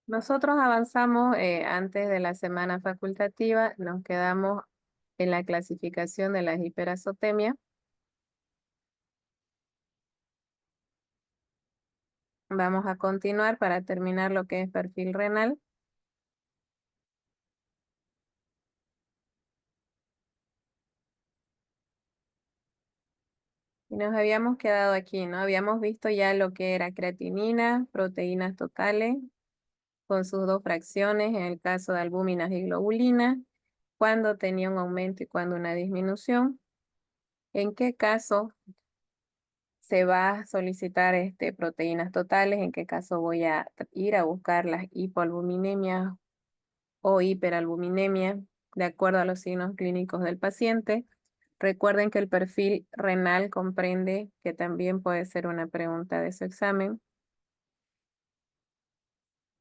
Nosotros avanzamos antes de la semana facultativa, nos quedamos en la clasificación de las hiperasotemias. Vamos a continuar para terminar lo que es perfil renal. Y nos habíamos quedado aquí, ¿no? Habíamos visto ya lo que era creatinina, proteínas totales, con sus dos fracciones, en el caso de albúminas y globulina, cuándo tenía un aumento y cuándo una disminución. ¿En qué caso se va a solicitar proteínas totales? ¿En qué caso voy a ir a buscar las hipoalbuminemias o hiperalbuminemia de acuerdo a los signos clínicos del paciente? Recuerden que el perfil renal comprende, que también puede ser una pregunta de su examen,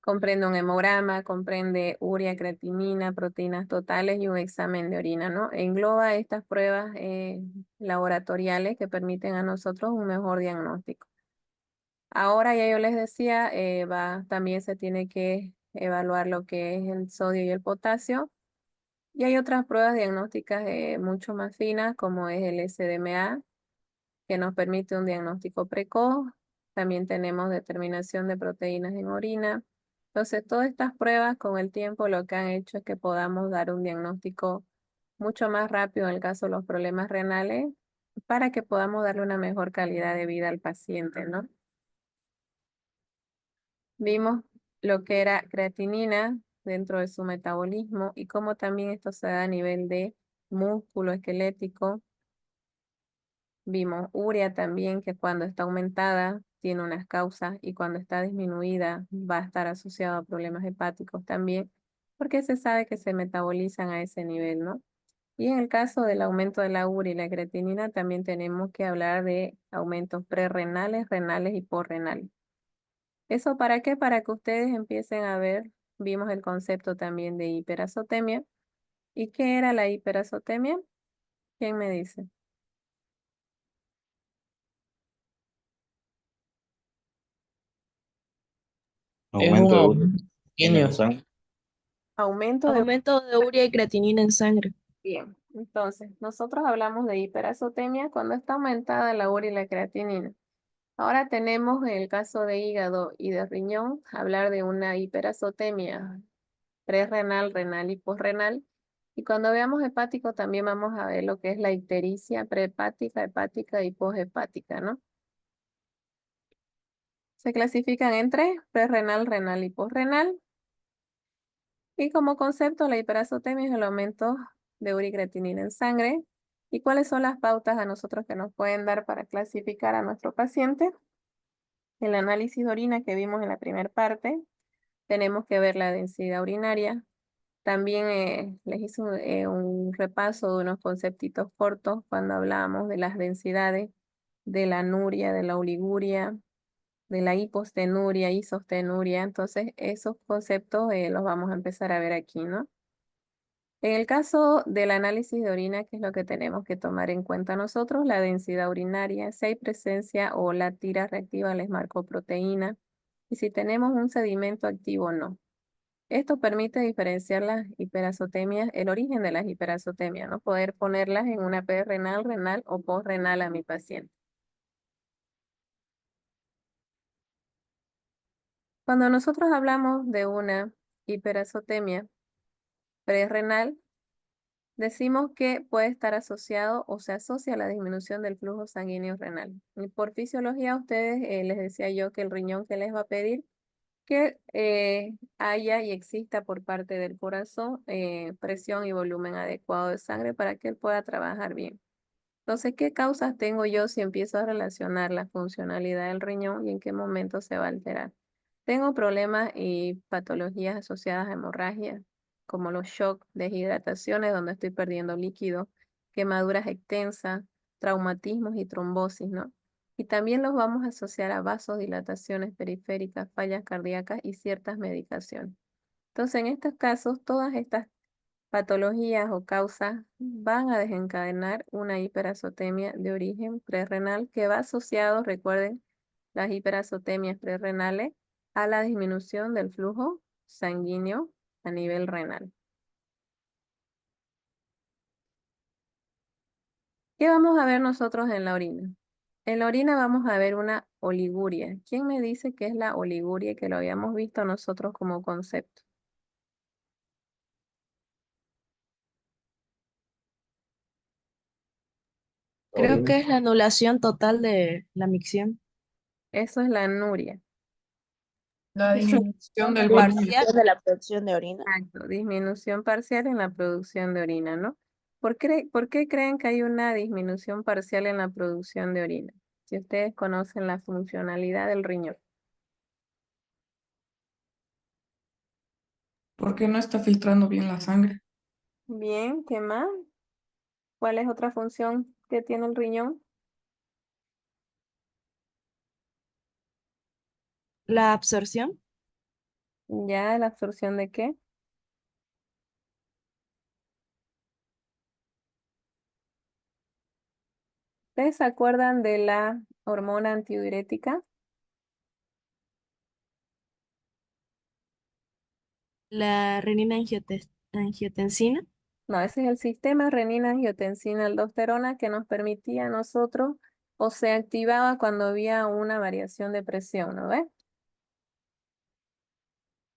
comprende un hemograma, comprende urea, creatinina, proteínas totales y un examen de orina, ¿no? Engloba estas pruebas laboratoriales que permiten a nosotros un mejor diagnóstico. Ahora ya yo les decía, también se tiene que evaluar lo que es el sodio y el potasio. Y hay otras pruebas diagnósticas mucho más finas, como es el SDMA, que nos permite un diagnóstico precoz. También tenemos determinación de proteínas en orina. Entonces, todas estas pruebas con el tiempo lo que han hecho es que podamos dar un diagnóstico mucho más rápido en el caso de los problemas renales, para que podamos darle una mejor calidad de vida al paciente, ¿no? Vimos lo que era creatinina dentro de su metabolismo y cómo también esto se da a nivel de músculo esquelético. Vimos urea también, que cuando está aumentada tiene unas causas y cuando está disminuida va a estar asociado a problemas hepáticos también, porque se sabe que se metabolizan a ese nivel, ¿no? Y en el caso del aumento de la urea y la creatinina también tenemos que hablar de aumentos prerrenales, renales y posrenales. ¿Eso para qué? Para que ustedes empiecen a ver. Vimos el concepto también de hiperazotemia. ¿Y qué era la hiperazotemia? ¿Quién me dice? Es un Aumento de urea aumento en sanguíneo. el sangre. Aumento de... Aumento de urea y creatinina en sangre. Bien, entonces, nosotros hablamos de hiperazotemia cuando está aumentada la urea y la creatinina. Ahora tenemos en el caso de hígado y de riñón, hablar de una hiperazotemia prerrenal, renal y posrenal. Y cuando veamos hepático también vamos a ver lo que es la ictericia prehepática, hepática y poshepática, ¿no? Se clasifican en tres: prerrenal, renal y posrenal. Y como concepto, la hiperazotemia es el aumento de uricreatinina en sangre. ¿Y cuáles son las pautas a nosotros que nos pueden dar para clasificar a nuestro paciente? El análisis de orina que vimos en la primera parte, tenemos que ver la densidad urinaria. También les hice un repaso de unos conceptitos cortos cuando hablábamos de las densidades de la anuria, de la oliguria, de la hipostenuria, isostenuria. Entonces, esos conceptos los vamos a empezar a ver aquí, ¿no? En el caso del análisis de orina, ¿qué es lo que tenemos que tomar en cuenta nosotros? La densidad urinaria, si hay presencia o la tira reactiva, les marco proteína, y si tenemos un sedimento activo o no. Esto permite diferenciar las hiperasotemias, el origen de las hiperasotemias, ¿no? Poder ponerlas en una prerrenal, renal o posrenal a mi paciente. Cuando nosotros hablamos de una hiperazotemia prerrenal, decimos que puede estar asociado o se asocia a la disminución del flujo sanguíneo renal. Y por fisiología, a ustedes les decía yo que el riñón que les va a pedir que haya y exista por parte del corazón presión y volumen adecuado de sangre para que él pueda trabajar bien. Entonces, ¿qué causas tengo yo si empiezo a relacionar la funcionalidad del riñón y en qué momento se va a alterar? Tengo problemas y patologías asociadas a hemorragia, como los shock, deshidrataciones donde estoy perdiendo líquido, quemaduras extensas, traumatismos y trombosis, ¿no? Y también los vamos a asociar a vasodilataciones periféricas, fallas cardíacas y ciertas medicaciones. Entonces, en estos casos, todas estas patologías o causas van a desencadenar una hiperazotemia de origen prerrenal que va asociado, recuerden, las hiperasotemias prerrenales a la disminución del flujo sanguíneo a nivel renal. ¿Qué vamos a ver nosotros en la orina? En la orina vamos a ver una oliguria. ¿Quién me dice qué es la oliguria que lo habíamos visto nosotros como concepto? Creo que es la anulación total de la micción. Eso es la anuria. La disminución del volumen. Parcial de la producción de orina. Exacto, disminución parcial en la producción de orina, ¿no? ¿Por qué creen que hay una disminución parcial en la producción de orina? Si ustedes conocen la funcionalidad del riñón. Porque no está filtrando bien la sangre. Bien, ¿qué más? ¿Cuál es otra función que tiene el riñón? La absorción. Ya, ¿la absorción de qué? ¿Ustedes se acuerdan de la hormona antidiurética? La angiotensina. No, ese es el sistema renina-angiotensina-aldosterona que nos permitía a nosotros o se activaba cuando había una variación de presión, ¿no ves?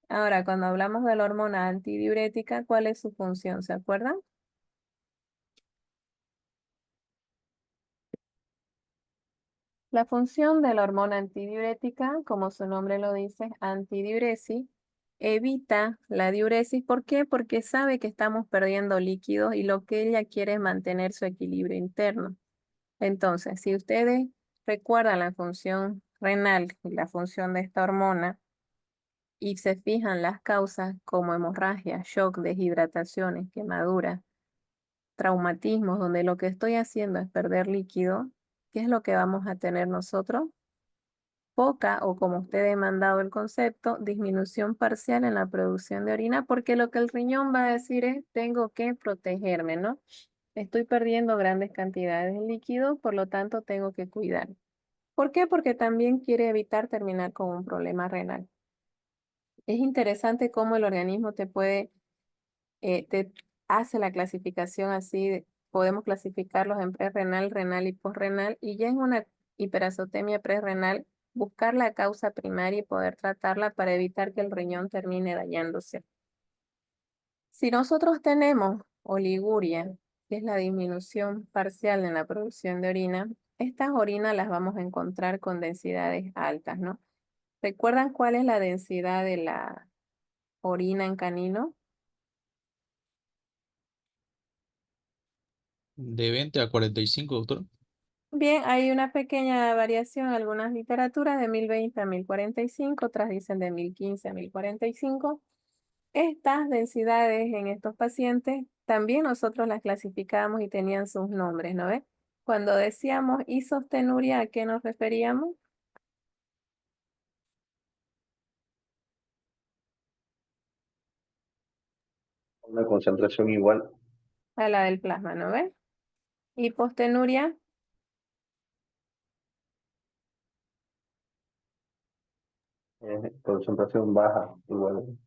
Ahora, cuando hablamos de la hormona antidiurética, ¿cuál es su función? ¿Se acuerdan? La función de la hormona antidiurética, como su nombre lo dice, antidiuresis, evita la diuresis. ¿Por qué? Porque sabe que estamos perdiendo líquidos y lo que ella quiere es mantener su equilibrio interno. Entonces, si ustedes recuerdan la función renal y la función de esta hormona y se fijan las causas como hemorragia, shock, deshidrataciones, quemaduras, traumatismos, donde lo que estoy haciendo es perder líquido, ¿qué es lo que vamos a tener nosotros? Poca, o como usted ha mandado el concepto, disminución parcial en la producción de orina, porque lo que el riñón va a decir es, tengo que protegerme, ¿no? Estoy perdiendo grandes cantidades de líquido, por lo tanto tengo que cuidar. ¿Por qué? Porque también quiere evitar terminar con un problema renal. Es interesante cómo el organismo te hace la clasificación así, podemos clasificarlos en prerrenal, renal y posrenal, y ya en una hiperazotemia prerrenal, buscar la causa primaria y poder tratarla para evitar que el riñón termine dañándose. Si nosotros tenemos oliguria, que es la disminución parcial en la producción de orina, estas orinas las vamos a encontrar con densidades altas, ¿no? ¿Recuerdan cuál es la densidad de la orina en canino? De 20 a 45, doctor. Bien, hay una pequeña variación en algunas literaturas de 1020 a 1045, otras dicen de 1015 a 1045. Estas densidades en estos pacientes también nosotros las clasificábamos y tenían sus nombres, ¿no ves? Cuando decíamos isostenuria, ¿a qué nos referíamos? Una concentración igual, A la del plasma, ¿no ves? Hipostenuria, concentración baja, igual.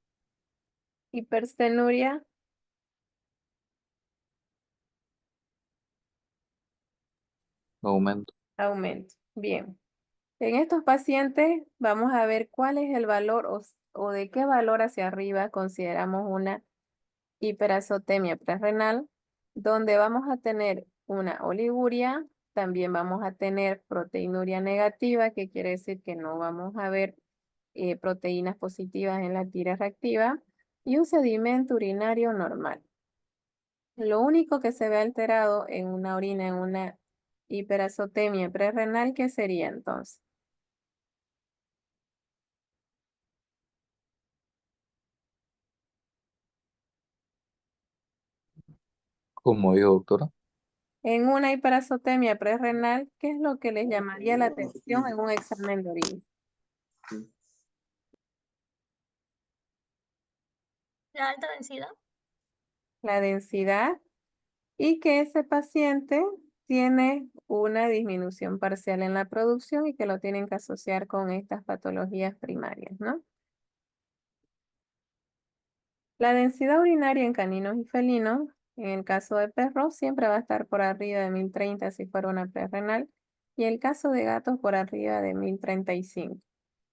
hiperstenuria, Aumento. aumento. Bien. En estos pacientes vamos a ver cuál es el valor o de qué valor hacia arriba consideramos una hiperazotemia prerrenal, donde vamos a tener una oliguria, también vamos a tener proteinuria negativa, que quiere decir que no vamos a ver proteínas positivas en la tira reactiva, y un sedimento urinario normal. Lo único que se ve alterado en una orina, en una hiperazotemia prerrenal, ¿qué sería entonces? Como dijo, doctora. En una hiperazotemia prerrenal, ¿qué es lo que les llamaría la atención en un examen de orina? La alta densidad. La densidad y que ese paciente tiene una disminución parcial en la producción y que lo tienen que asociar con estas patologías primarias, ¿no? La densidad urinaria en caninos y felinos, en el caso de perros, siempre va a estar por arriba de 1030 si fuera una prerrenal, y el caso de gatos por arriba de 1035.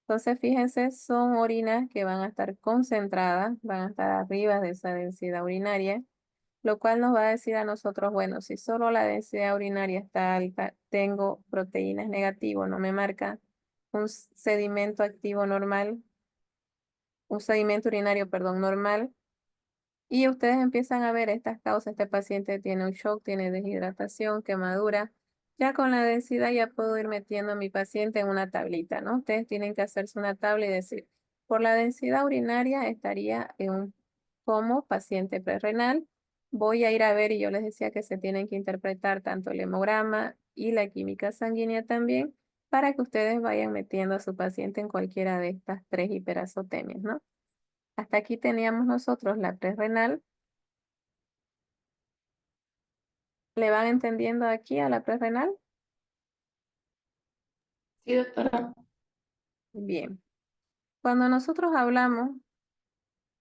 Entonces, fíjense, son orinas que van a estar concentradas, van a estar arriba de esa densidad urinaria, lo cual nos va a decir a nosotros, bueno, si solo la densidad urinaria está alta, tengo proteínas negativas, no me marca un sedimento activo normal, un sedimento urinario, perdón, normal, y ustedes empiezan a ver estas causas. Este paciente tiene un shock, tiene deshidratación, quemadura. Ya con la densidad ya puedo ir metiendo a mi paciente en una tablita, ¿no? Ustedes tienen que hacerse una tabla y decir, por la densidad urinaria estaría en un como paciente prerrenal. Voy a ir a ver, y yo les decía que se tienen que interpretar tanto el hemograma y la química sanguínea también, para que ustedes vayan metiendo a su paciente en cualquiera de estas tres hiperacotemias, ¿no? Hasta aquí teníamos nosotros la prerrenal. ¿Le van entendiendo aquí a la prerrenal? Sí, doctora. Bien. Cuando nosotros hablamos,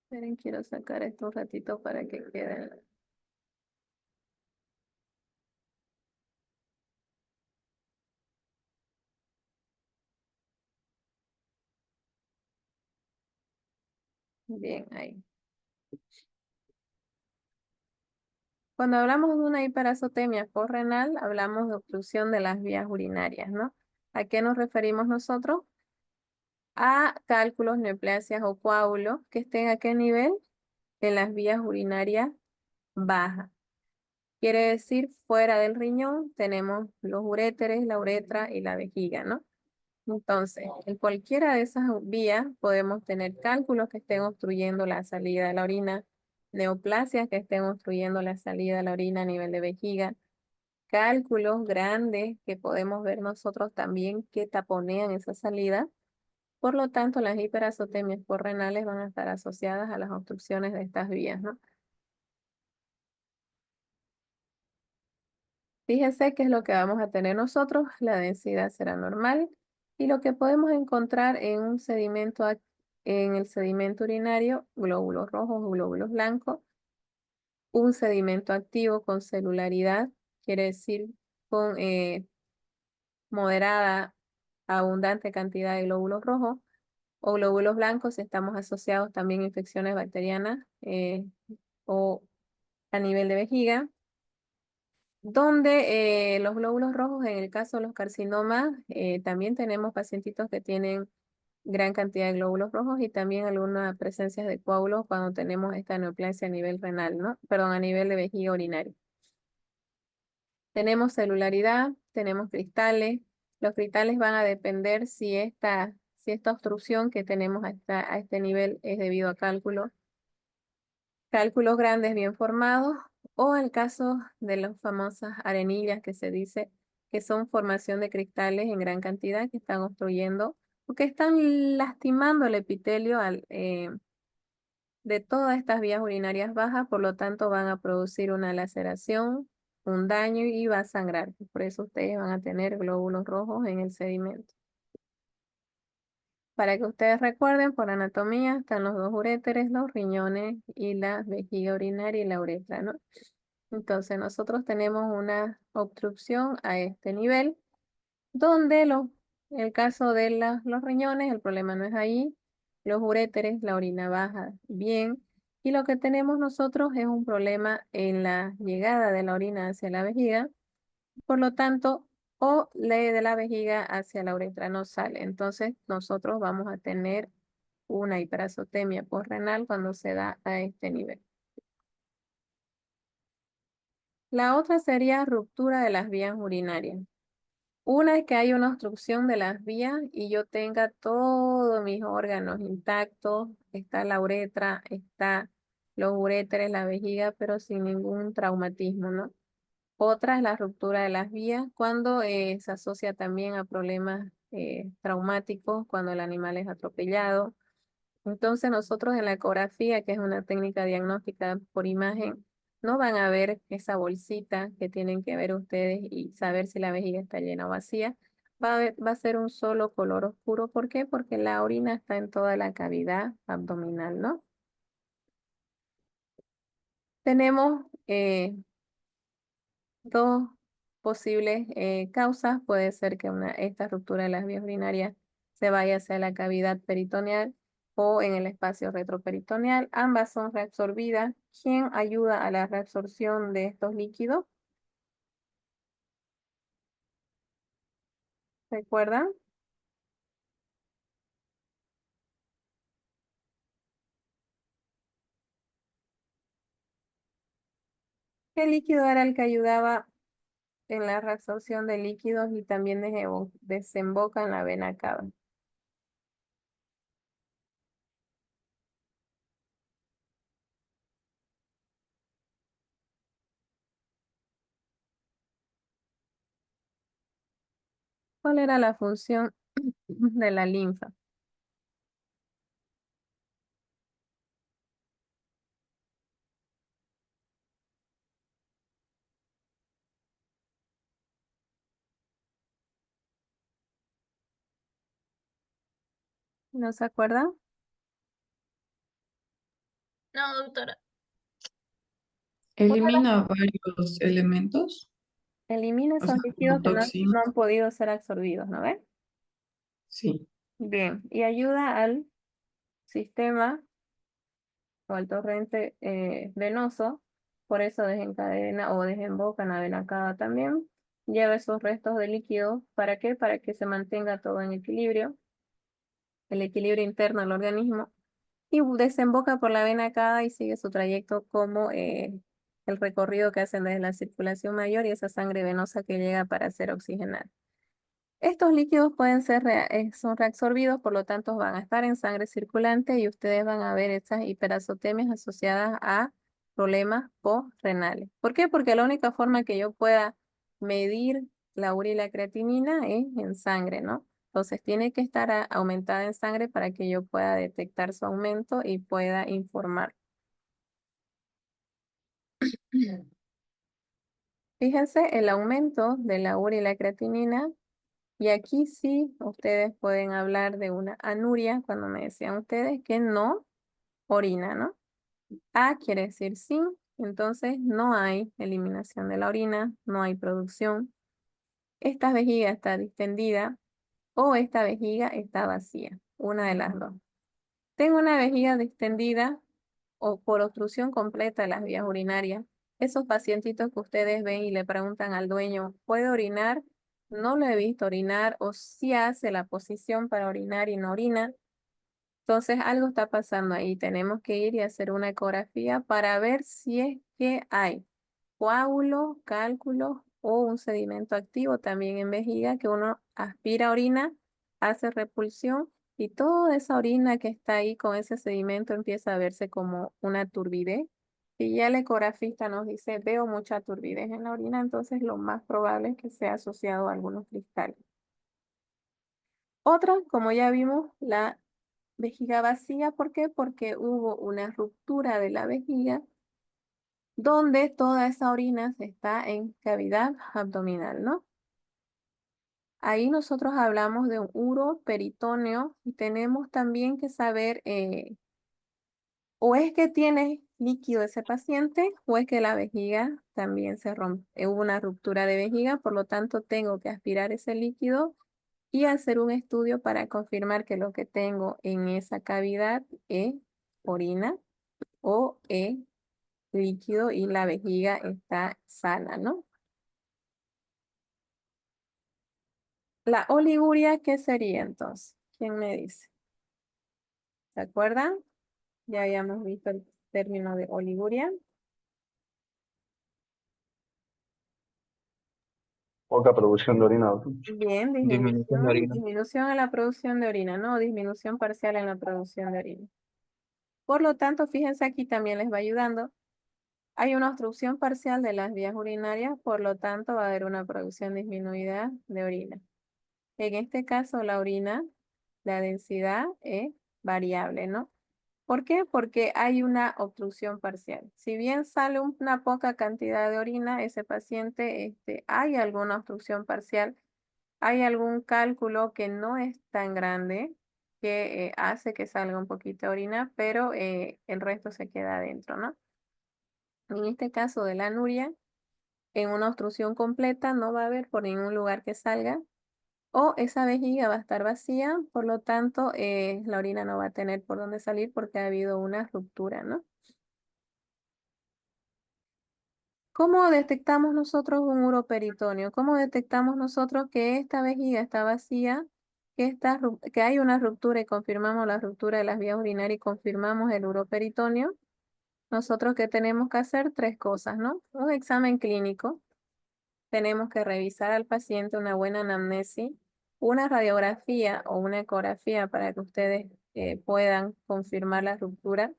esperen, quiero sacar esto un ratito para que quede. Bien, ahí. Cuando hablamos de una hiperazotemia correnal, hablamos de obstrucción de las vías urinarias, ¿no? ¿A qué nos referimos nosotros? A cálculos, neoplasias o coágulos que estén a qué nivel? En las vías urinarias bajas. Quiere decir, fuera del riñón tenemos los uréteres, la uretra y la vejiga, ¿no? Entonces, en cualquiera de esas vías podemos tener cálculos que estén obstruyendo la salida de la orina, neoplasias que estén obstruyendo la salida de la orina a nivel de vejiga, cálculos grandes que podemos ver nosotros también que taponean esa salida. Por lo tanto, las hiperacotemias renales van a estar asociadas a las obstrucciones de estas vías, ¿no? Fíjense qué es lo que vamos a tener nosotros, la densidad será normal, y lo que podemos encontrar en un sedimento, en el sedimento urinario, glóbulos rojos o glóbulos blancos, un sedimento activo con celularidad, quiere decir con moderada, abundante cantidad de glóbulos rojos o glóbulos blancos, si estamos asociados también a infecciones bacterianas o a nivel de vejiga, donde los glóbulos rojos, en el caso de los carcinomas, también tenemos pacientitos que tienen gran cantidad de glóbulos rojos y también algunas presencias de coágulos cuando tenemos esta neoplasia a nivel renal, ¿no? Perdón, a nivel de vejiga urinaria. Tenemos celularidad, tenemos cristales. Los cristales van a depender si esta obstrucción que tenemos a este nivel es debido a cálculos grandes bien formados, o el caso de las famosas arenillas que se dice que son formación de cristales en gran cantidad que están obstruyendo o que están lastimando el epitelio de todas estas vías urinarias bajas, por lo tanto van a producir una laceración, un daño y va a sangrar. Por eso ustedes van a tener glóbulos rojos en el sedimento. Para que ustedes recuerden, por anatomía están los dos uréteres, los riñones y la vejiga urinaria y la uretra, ¿no? Entonces nosotros tenemos una obstrucción a este nivel, donde el caso de los riñones, el problema no es ahí, los uréteres, la orina baja bien, y lo que tenemos nosotros es un problema en la llegada de la orina hacia la vejiga, por lo tanto, o de la vejiga hacia la uretra no sale. Entonces nosotros vamos a tener una hiperazotemia postrenal cuando se da a este nivel. La otra sería ruptura de las vías urinarias. Una es que hay una obstrucción de las vías y yo tenga todos mis órganos intactos, está la uretra, está los uréteres, la vejiga, pero sin ningún traumatismo, ¿no? Otra es la ruptura de las vías, cuando se asocia también a problemas traumáticos, cuando el animal es atropellado. Entonces nosotros en la ecografía, que es una técnica diagnóstica por imagen, no van a ver esa bolsita que tienen que ver ustedes y saber si la vejiga está llena o vacía. Va a ser un solo color oscuro. ¿Por qué? Porque la orina está en toda la cavidad abdominal, ¿no? Tenemos dos posibles causas. Puede ser que esta ruptura de las vías urinarias se vaya hacia la cavidad peritoneal o en el espacio retroperitoneal. Ambas son reabsorbidas. ¿Quién ayuda a la reabsorción de estos líquidos? ¿Recuerdan? ¿Qué líquido era el que ayudaba en la reabsorción de líquidos y también desemboca en la vena cava? ¿Cuál era la función de la linfa? ¿No se acuerdan? No, doctora. Elimina varios elementos, Elimina o esos sea, líquidos como que toxinas. no han podido ser absorbidos, ¿no ven? Sí. Bien, y ayuda al sistema o al torrente venoso, por eso desencadena o desemboca en la vena cava también. Lleva esos restos de líquido, ¿para qué? Para que se mantenga todo en equilibrio, el equilibrio interno del organismo, y desemboca por la vena cava y sigue su trayecto como el recorrido que hacen desde la circulación mayor y esa sangre venosa que llega para ser oxigenada. Estos líquidos pueden ser son reabsorbidos, por lo tanto van a estar en sangre circulante y ustedes van a ver estas hiperacotemias asociadas a problemas postrenales. ¿Por qué? Porque la única forma que yo pueda medir la urea y la creatinina es en sangre, ¿no? Entonces tiene que estar aumentada en sangre para que yo pueda detectar su aumento y pueda informar. Fíjense el aumento de la urea y la creatinina. Y aquí sí, ustedes pueden hablar de una anuria cuando me decían ustedes que no orina, ¿no? A quiere decir sí, entonces no hay eliminación de la orina, no hay producción. Esta vejiga está distendida o esta vejiga está vacía, una de las dos. Tengo una vejiga distendida o por obstrucción completa de las vías urinarias. Esos pacientitos que ustedes ven y le preguntan al dueño, ¿puede orinar? No lo he visto orinar o si hace la posición para orinar y no orina. Entonces algo está pasando ahí. Tenemos que ir y hacer una ecografía para ver si es que hay coágulos, cálculos o un sedimento activo también en vejiga que uno aspira orina, hace repulsión y toda esa orina que está ahí con ese sedimento empieza a verse como una turbidez. Y ya el ecografista nos dice, veo mucha turbidez en la orina, entonces lo más probable es que sea asociado a algunos cristales. Otra, como ya vimos, la vejiga vacía. ¿Por qué? Porque hubo una ruptura de la vejiga donde toda esa orina está en cavidad abdominal, ¿no? Ahí nosotros hablamos de un uroperitoneo y tenemos también que saber o es que tiene líquido ese paciente o es que la vejiga también se rompe. Hubo una ruptura de vejiga, por lo tanto tengo que aspirar ese líquido y hacer un estudio para confirmar que lo que tengo en esa cavidad es orina o es líquido y la vejiga está sana, ¿no? La oliguria, ¿qué sería entonces? ¿Quién me dice? ¿Se acuerdan? Ya habíamos visto el término de oliguria. Poca producción de orina, doctor. Bien, Disminución de orina. disminución en la producción de orina, no, disminución parcial en la producción de orina. Por lo tanto, fíjense aquí también les va ayudando. Hay una obstrucción parcial de las vías urinarias, por lo tanto va a haber una producción disminuida de orina. En este caso, la orina, la densidad es variable, ¿no? ¿Por qué? Porque hay una obstrucción parcial. Si bien sale una poca cantidad de orina, ese paciente hay alguna obstrucción parcial, hay algún cálculo que no es tan grande que hace que salga un poquito de orina, pero el resto se queda adentro, ¿no? En este caso de la anuria, en una obstrucción completa no va a haber por ningún lugar que salga, o esa vejiga va a estar vacía, por lo tanto, la orina no va a tener por dónde salir porque ha habido una ruptura, ¿no? ¿Cómo detectamos nosotros un uroperitoneo? ¿Cómo detectamos nosotros que esta vejiga está vacía, que hay una ruptura y confirmamos la ruptura de las vías urinarias y confirmamos el uroperitoneo? Nosotros que tenemos que hacer tres cosas, ¿no? Un examen clínico. Tenemos que revisar al paciente una buena anamnesis, una radiografía o una ecografía para que ustedes puedan confirmar la ruptura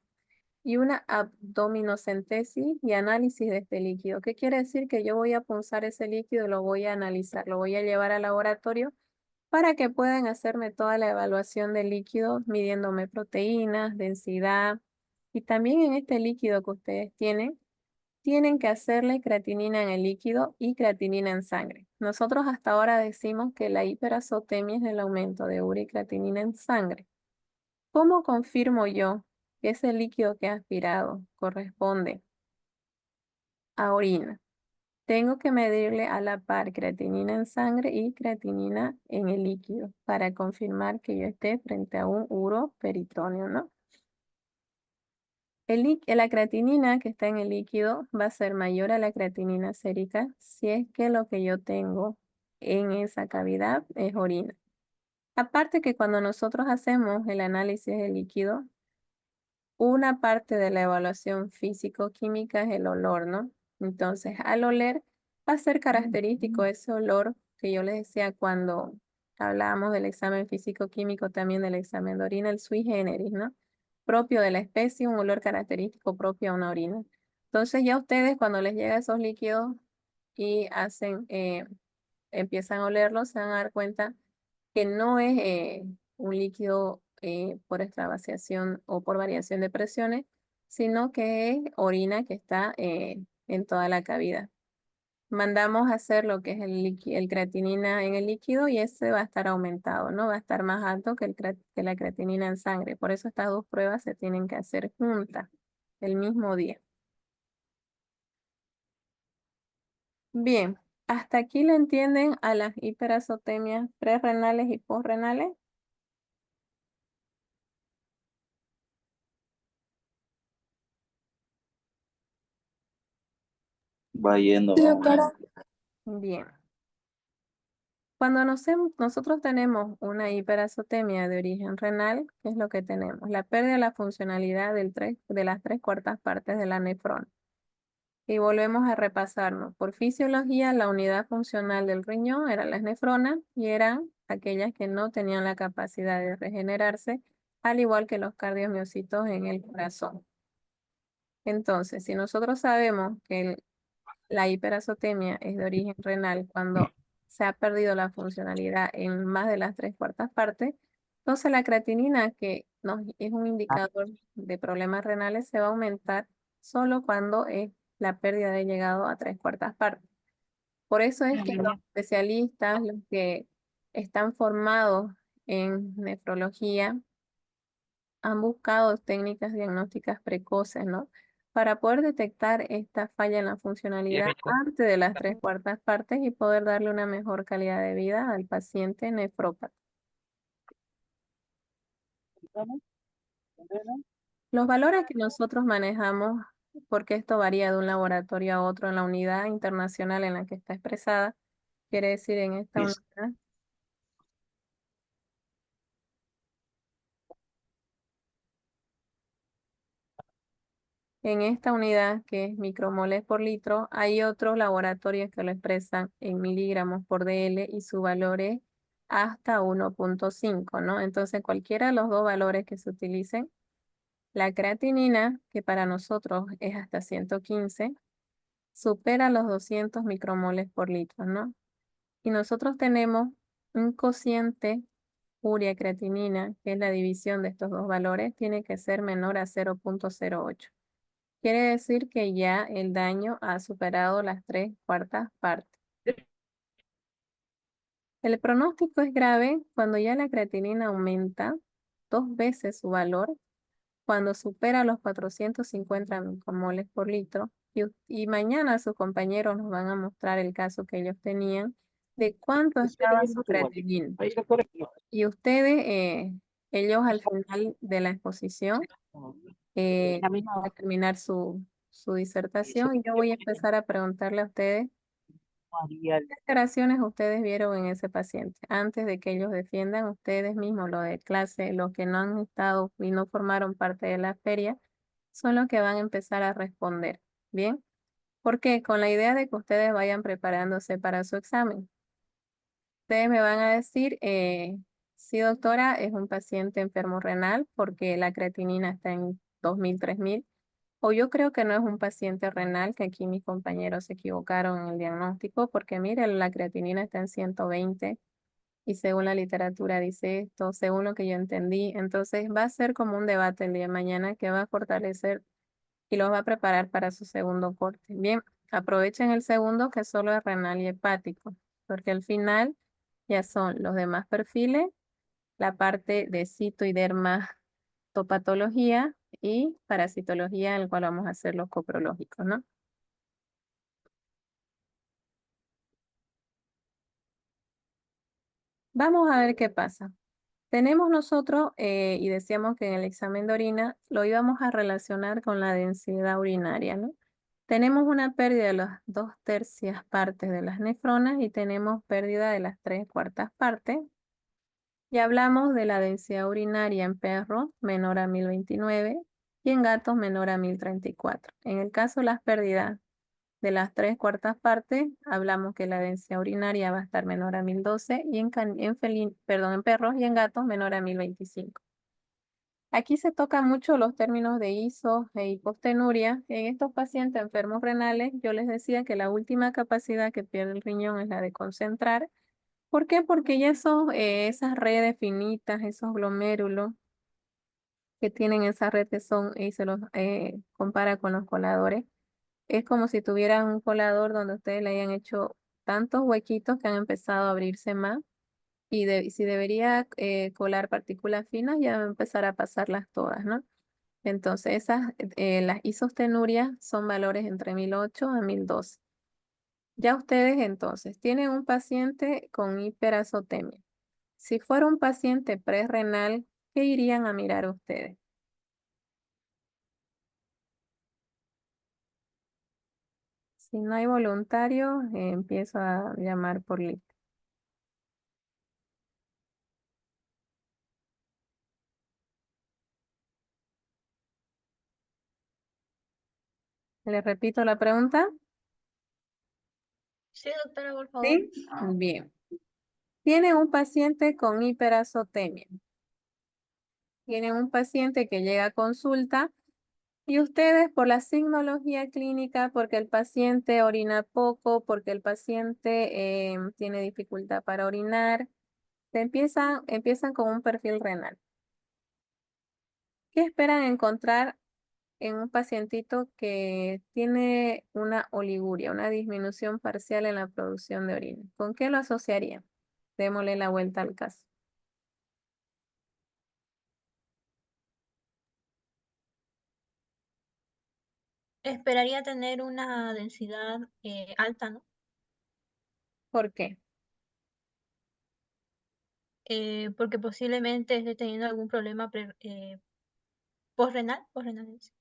y una abdominocentesis y análisis de este líquido. ¿Qué quiere decir? Que yo voy a punzar ese líquido y lo voy a analizar, lo voy a llevar al laboratorio para que puedan hacerme toda la evaluación del líquido, midiéndome proteínas, densidad, y también en este líquido que ustedes tienen que hacerle creatinina en el líquido y creatinina en sangre. Nosotros hasta ahora decimos que la hiperazotemia es el aumento de urea y creatinina en sangre. ¿Cómo confirmo yo que ese líquido que he aspirado corresponde a orina? Tengo que medirle a la par creatinina en sangre y creatinina en el líquido para confirmar que yo esté frente a un uroperitoneo, ¿no? La creatinina que está en el líquido va a ser mayor a la creatinina sérica si es que lo que yo tengo en esa cavidad es orina. Aparte que cuando nosotros hacemos el análisis del líquido, una parte de la evaluación físico-química es el olor, ¿no? Entonces, al oler va a ser característico ese olor que yo les decía cuando hablábamos del examen físico-químico, también del examen de orina, el sui generis, ¿no? Propio de la especie, un olor característico propio a una orina. Entonces, ya ustedes cuando les llega esos líquidos y empiezan a olerlos, se van a dar cuenta que no es un líquido por extravasación o por variación de presiones, sino que es orina que está en toda la cavidad. Mandamos a hacer lo que es el creatinina en el líquido y ese va a estar aumentado, ¿no? Va a estar más alto que la creatinina en sangre. Por eso estas dos pruebas se tienen que hacer juntas el mismo día. Bien, ¿hasta aquí le entienden a las hiperacotemias prerrenales y posrenales? Va yendo Sí, más o doctora. menos. Bien. Cuando nosotros tenemos una hiperazotemia de origen renal, ¿qué es lo que tenemos? La pérdida de la funcionalidad de las 3/4 partes de la nefrona. Y volvemos a repasarnos. Por fisiología, la unidad funcional del riñón eran las nefronas y eran aquellas que no tenían la capacidad de regenerarse, al igual que los cardiomiocitos en el corazón. Entonces, si nosotros sabemos que la hiperazotemia es de origen renal cuando se ha perdido la funcionalidad en más de las 3/4 partes. Entonces la creatinina, que es un indicador de problemas renales, se va a aumentar solo cuando es la pérdida de llegado a 3/4 partes. Por eso es que los especialistas, los que están formados en nefrología, han buscado técnicas diagnósticas precoces, ¿no? Para poder detectar esta falla en la funcionalidad antes de las 3/4 partes y poder darle una mejor calidad de vida al paciente nefrópata. Los valores que nosotros manejamos, porque esto varía de un laboratorio a otro en la unidad internacional en la que está expresada, quiere decir en esta Sí. unidad. En esta unidad, que es micromoles por litro, hay otros laboratorios que lo expresan en miligramos por dl y su valor es hasta 1.5, ¿no? Entonces, cualquiera de los dos valores que se utilicen, la creatinina, que para nosotros es hasta 115, supera los 200 micromoles por litro, ¿no? Y nosotros tenemos un cociente urea-creatinina, que es la división de estos dos valores, tiene que ser menor a 0.08. Quiere decir que ya el daño ha superado las 3/4 partes. El pronóstico es grave cuando ya la creatinina aumenta 2 veces su valor cuando supera los 450 micromoles por litro, y mañana sus compañeros nos van a mostrar el caso que ellos tenían de cuánto estaba su creatinina. Y ustedes, ellos al final de la exposición, van a terminar su disertación y yo voy a empezar a preguntarle a ustedes qué alteraciones ustedes vieron en ese paciente. Antes de que ellos defiendan ustedes mismos, lo de clase, los que no han estado y no formaron parte de la feria, son los que van a empezar a responder. ¿Bien? Porque con la idea de que ustedes vayan preparándose para su examen. Ustedes me van a decir, sí, doctora, es un paciente enfermo renal porque la creatinina está en 2000, 3000. O yo creo que no es un paciente renal, que aquí mis compañeros se equivocaron en el diagnóstico, porque mire, la creatinina está en 120 y según la literatura dice esto, según lo que yo entendí. Entonces va a ser como un debate el día de mañana que va a fortalecer y los va a preparar para su segundo corte. Bien, aprovechen el segundo que solo es renal y hepático, porque al final ya son los demás perfiles, la parte de cito y dermatopatología y parasitología, en el cual vamos a hacer los coprológicos, ¿no? Vamos a ver qué pasa. Tenemos nosotros, y decíamos que en el examen de orina lo íbamos a relacionar con la densidad urinaria, ¿no? Tenemos una pérdida de las 2/3 partes de las nefronas y tenemos pérdida de las 3/4 partes. Y hablamos de la densidad urinaria en perros menor a 1029 y en gatos menor a 1034. En el caso de las pérdidas de las 3/4 partes, hablamos que la densidad urinaria va a estar menor a 1012 y en perros y en gatos menor a 1025. Aquí se tocan mucho los términos de ISO e hipostenuria. En estos pacientes enfermos renales, yo les decía que la última capacidad que pierde el riñón es la de concentrar. ¿Por qué? Porque ya esas redes finitas, esos glomérulos que tienen esa red que son, y se los compara con los coladores, es como si tuvieran un colador donde ustedes le hayan hecho tantos huequitos que han empezado a abrirse más. Y si debería colar partículas finas, ya va a empezar a pasarlas todas, ¿no? Entonces, las isostenurias son valores entre 1008 a 1012. Ya ustedes entonces tienen un paciente con hiperazotemia. Si fuera un paciente prerrenal, ¿qué irían a mirar ustedes? Si no hay voluntarios, empiezo a llamar por lista. ¿Les repito la pregunta? Sí, doctora, por favor. Sí. Bien. Tienen un paciente con hiperazotemia. Tienen un paciente que llega a consulta y ustedes por la signología clínica, porque el paciente orina poco, porque el paciente tiene dificultad para orinar, empiezan con un perfil renal. ¿Qué esperan encontrar en un pacientito que tiene una oliguria, una disminución parcial en la producción de orina? ¿Con qué lo asociarían? Démosle la vuelta al caso. Esperaría tener una densidad alta, ¿no? ¿Por qué? Porque posiblemente esté teniendo algún problema posrenal. Es.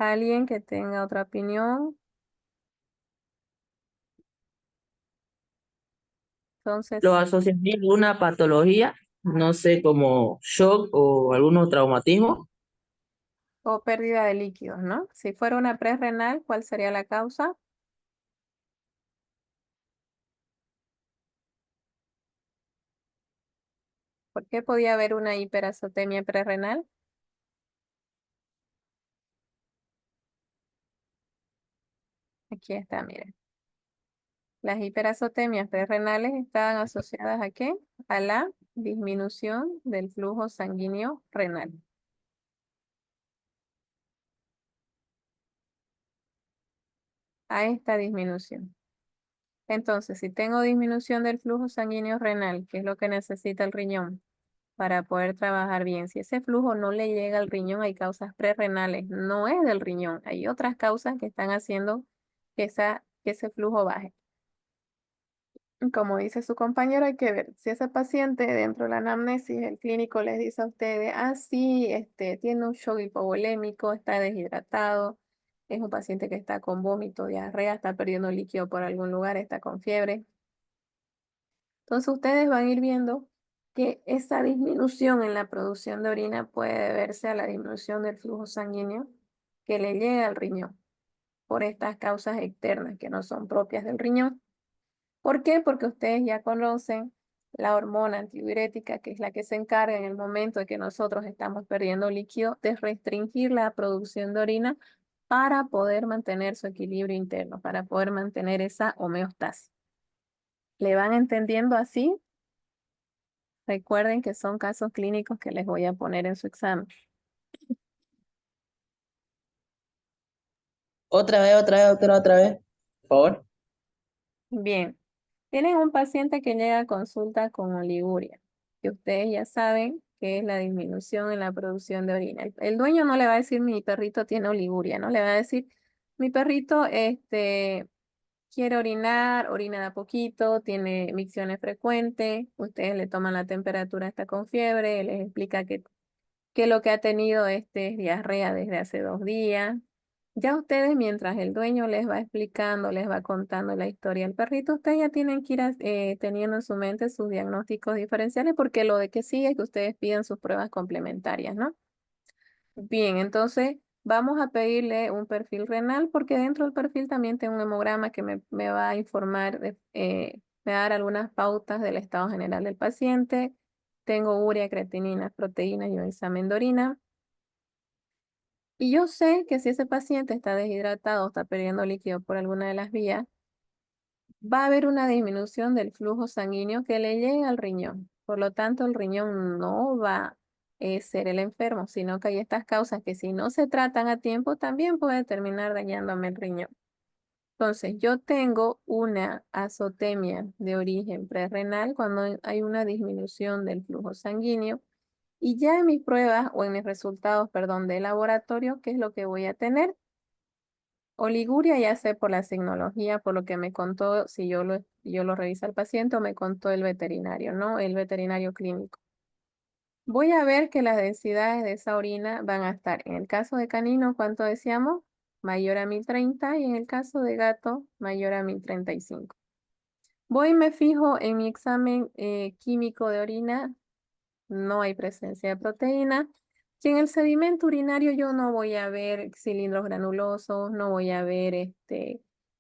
¿Alguien que tenga otra opinión? Entonces, ¿Lo asociaría a alguna patología? No sé, como shock o algunos traumatismos. o pérdida de líquidos, ¿no? Si fuera una prerrenal, ¿cuál sería la causa? ¿Por qué podía haber una hiperazotemia prerrenal? Aquí está, miren. Las hiperazotemias prerrenales estaban asociadas ¿a qué? A la disminución del flujo sanguíneo renal. A esta disminución. Entonces, si tengo disminución del flujo sanguíneo renal, ¿qué es lo que necesita el riñón? para poder trabajar bien. Si ese flujo no le llega al riñón, hay causas prerrenales, no es del riñón, hay otras causas que están haciendo que ese flujo baje. Como dice su compañero, hay que ver si ese paciente dentro de la anamnesis, el clínico les dice a ustedes, ah, sí, tiene un shock hipovolémico, está deshidratado, es un paciente que está con vómito, diarrea, está perdiendo líquido por algún lugar, está con fiebre. Entonces ustedes van a ir viendo que esa disminución en la producción de orina puede deberse a la disminución del flujo sanguíneo que le llega al riñón por estas causas externas que no son propias del riñón. ¿Por qué? Porque ustedes ya conocen la hormona antidiurética, que es la que se encarga en el momento de que nosotros estamos perdiendo líquido de restringir la producción de orina para poder mantener su equilibrio interno, para poder mantener esa homeostasis. ¿Le van entendiendo así? Recuerden que son casos clínicos que les voy a poner en su examen. Otra vez, doctora, otra vez. Por favor. Bien, tienen un paciente que llega a consulta con oliguria, que ustedes ya saben que es la disminución en la producción de orina. El dueño no le va a decir mi perrito tiene oliguria, ¿no? Le va a decir mi perrito quiere orinar, orina de a poquito, tiene micciones frecuentes, ustedes le toman la temperatura, está con fiebre, les explica que lo que ha tenido es diarrea desde hace 2 días. Ya ustedes, mientras el dueño les va explicando, les va contando la historia del perrito, ustedes ya tienen que ir teniendo en su mente sus diagnósticos diferenciales, porque lo de que sigue es que ustedes pidan sus pruebas complementarias, ¿no? Bien, entonces vamos a pedirle un perfil renal, porque dentro del perfil también tengo un hemograma que me va a informar, me va a dar algunas pautas del estado general del paciente. Tengo urea, creatinina, proteínas y un examen de orina. Y yo sé que si ese paciente está deshidratado o está perdiendo líquido por alguna de las vías, va a haber una disminución del flujo sanguíneo que le llega al riñón. Por lo tanto, el riñón no va a ser el enfermo, sino que hay estas causas que si no se tratan a tiempo, también puede terminar dañándome el riñón. Entonces, yo tengo una azotemia de origen prerrenal cuando hay una disminución del flujo sanguíneo. Y ya en mis pruebas o en mis resultados, perdón, de laboratorio, ¿qué es lo que voy a tener? Oliguria, ya sé por la signología, por lo que me contó, si yo lo reviso al paciente o me contó el veterinario, ¿no? El veterinario clínico. Voy a ver que las densidades de esa orina van a estar, en el caso de canino, ¿cuánto decíamos? Mayor a 1030, y en el caso de gato, mayor a 1035. Voy y me fijo en mi examen químico de orina, no hay presencia de proteína. Y en el sedimento urinario yo no voy a ver cilindros granulosos, no voy a ver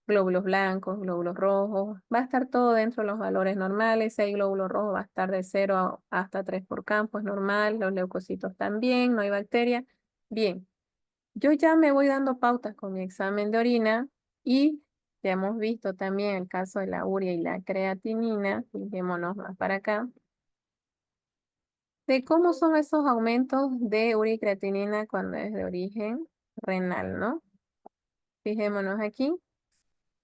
glóbulos blancos, glóbulos rojos. Va a estar todo dentro de los valores normales. Si hay glóbulos rojos, va a estar de 0 hasta 3 por campo, es normal. Los leucocitos también, no hay bacteria. Bien, yo ya me voy dando pautas con mi examen de orina, y ya hemos visto también el caso de la urea y la creatinina. Fijémonos más para acá de cómo son esos aumentos de urea y creatinina cuando es de origen renal, ¿no? Fijémonos aquí,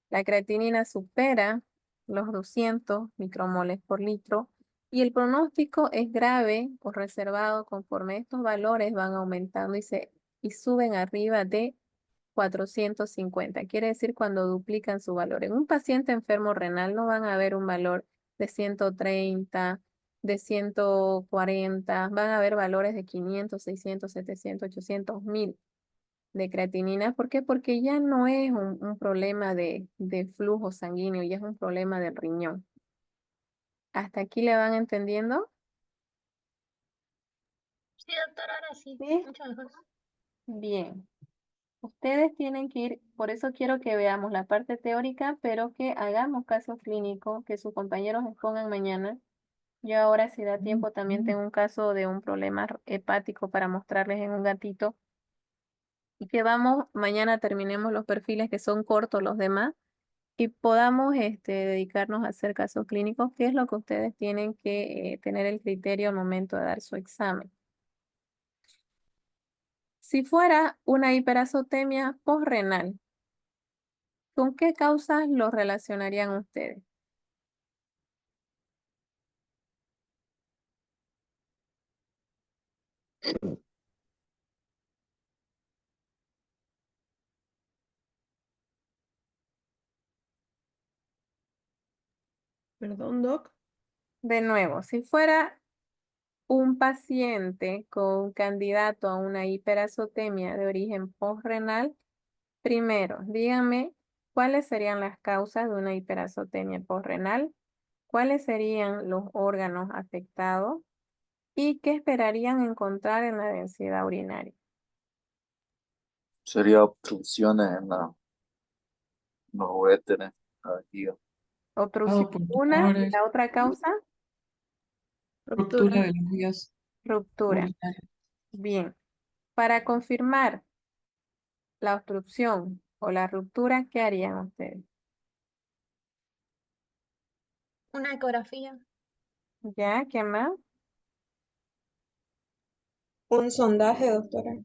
la creatinina supera los 200 micromoles por litro, y el pronóstico es grave o reservado conforme estos valores van aumentando y suben arriba de 450. Quiere decir cuando duplican su valor. En un paciente enfermo renal no van a ver un valor de 130, de 140, van a haber valores de 500, 600, 700, 800, 1000 de creatinina. ¿Por qué? Porque ya no es un problema de flujo sanguíneo, ya es un problema del riñón. ¿Hasta aquí le van entendiendo? Sí, doctora, ahora sí. Sí. Mucho mejor. Bien. Ustedes tienen que ir, por eso quiero que veamos la parte teórica, pero que hagamos casos clínicos, que sus compañeros expongan mañana. Yo ahora, si da tiempo, también tengo un caso de un problema hepático para mostrarles en un gatito. Y que vamos, mañana terminemos los perfiles que son cortos los demás, y podamos dedicarnos a hacer casos clínicos, que es lo que ustedes tienen que tener el criterio al momento de dar su examen. Si fuera una hiperazotemia posrenal, ¿con qué causas lo relacionarían ustedes? Perdón, Doc. De nuevo, si fuera un paciente con candidato a una hiperazotemia de origen postrenal, primero, díganme cuáles serían las causas de una hiperazotemia postrenal, cuáles serían los órganos afectados y qué esperarían encontrar en la densidad urinaria. Sería obstrucciones en los uréteres, la vejiga. Obstrucción Por una y tumores, la otra causa, ruptura de las vías ruptura. urinarias. Bien, para confirmar la obstrucción o la ruptura, ¿qué harían ustedes? Una ecografía. ¿Ya? ¿Qué más? Un sondaje, doctora.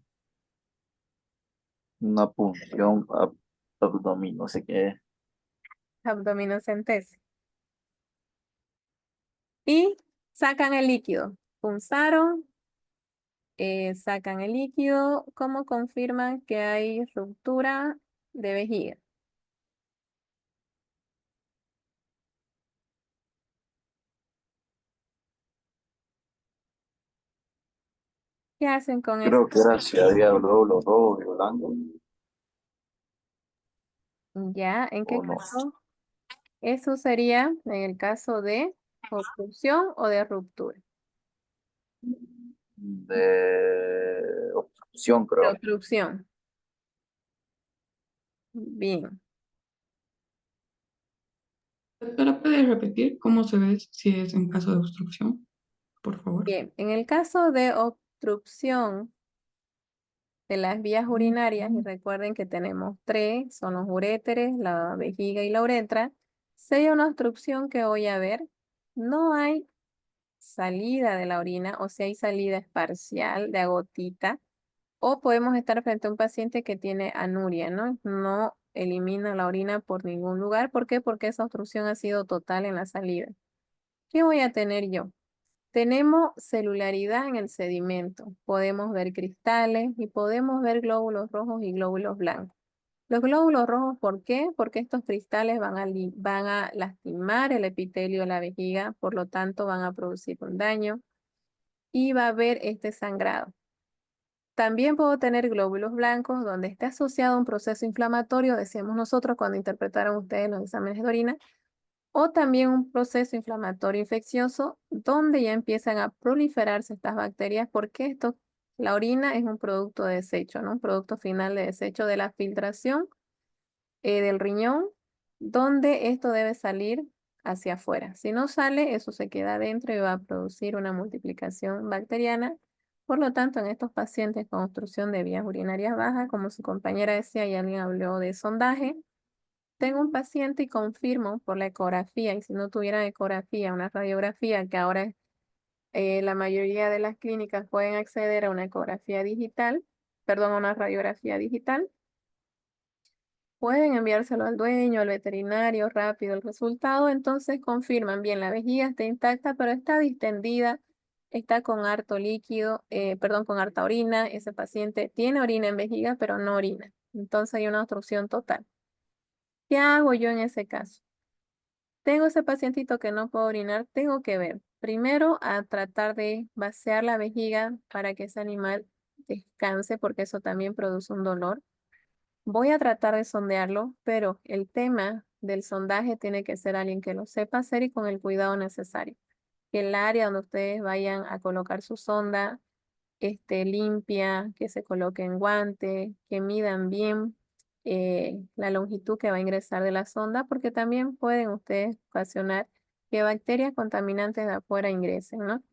Una punción abdominal, no sé qué es. Abdominocentesis. Y sacan el líquido. Punzaron, sacan el líquido. ¿Cómo confirman que hay ruptura de vejiga? ¿Qué hacen con eso? Creo que era si había glóbulos rojos y blancos, ¿Ya? ¿En qué o no. caso? Eso sería en el caso de obstrucción o de ruptura. De obstrucción, De creo. obstrucción. Bien. Doctora, ¿puede repetir cómo se ve si es en caso de obstrucción? Por favor. Bien. En el caso de obstrucción de las vías urinarias, y recuerden que tenemos tres, son los uréteres, la vejiga y la uretra, si hay una obstrucción que voy a ver, no hay salida de la orina, o si hay salida es parcial, de a gotita, o podemos estar frente a un paciente que tiene anuria, ¿no? No elimina la orina por ningún lugar. ¿Por qué? Porque esa obstrucción ha sido total en la salida. ¿Qué voy a tener yo? Tenemos celularidad en el sedimento. Podemos ver cristales y podemos ver glóbulos rojos y glóbulos blancos. Los glóbulos rojos, ¿por qué? Porque estos cristales van a lastimar el epitelio de la vejiga, por lo tanto van a producir un daño y va a haber este sangrado. También puedo tener glóbulos blancos donde esté asociado a un proceso inflamatorio, decíamos nosotros cuando interpretaron ustedes los exámenes de orina, o también un proceso inflamatorio infeccioso donde ya empiezan a proliferarse estas bacterias porque la orina es un producto de desecho, ¿no? Un producto final de desecho de la filtración del riñón, donde esto debe salir hacia afuera. Si no sale, eso se queda adentro y va a producir una multiplicación bacteriana. Por lo tanto, en estos pacientes con obstrucción de vías urinarias bajas, como su compañera decía y alguien habló de sondaje, tengo un paciente y confirmo por la ecografía, y si no tuviera ecografía, una radiografía, que ahora la mayoría de las clínicas pueden acceder a una ecografía digital, perdón, a una radiografía digital, pueden enviárselo al dueño, al veterinario, rápido el resultado, entonces confirman bien, la vejiga está intacta, pero está distendida, está con harto líquido, perdón, con harta orina, ese paciente tiene orina en vejiga, pero no orina, entonces hay una obstrucción total. ¿Qué hago yo en ese caso? Tengo ese pacientito que no puede orinar, tengo que ver. Primero, a tratar de vaciar la vejiga para que ese animal descanse, porque eso también produce un dolor. Voy a tratar de sondearlo, pero el tema del sondaje tiene que ser alguien que lo sepa hacer y con el cuidado necesario. Que el área donde ustedes vayan a colocar su sonda esté limpia, que se coloquen guantes, que midan bien la longitud que va a ingresar de la sonda, porque también pueden ustedes ocasionar que bacterias contaminantes de afuera ingresen, ¿no?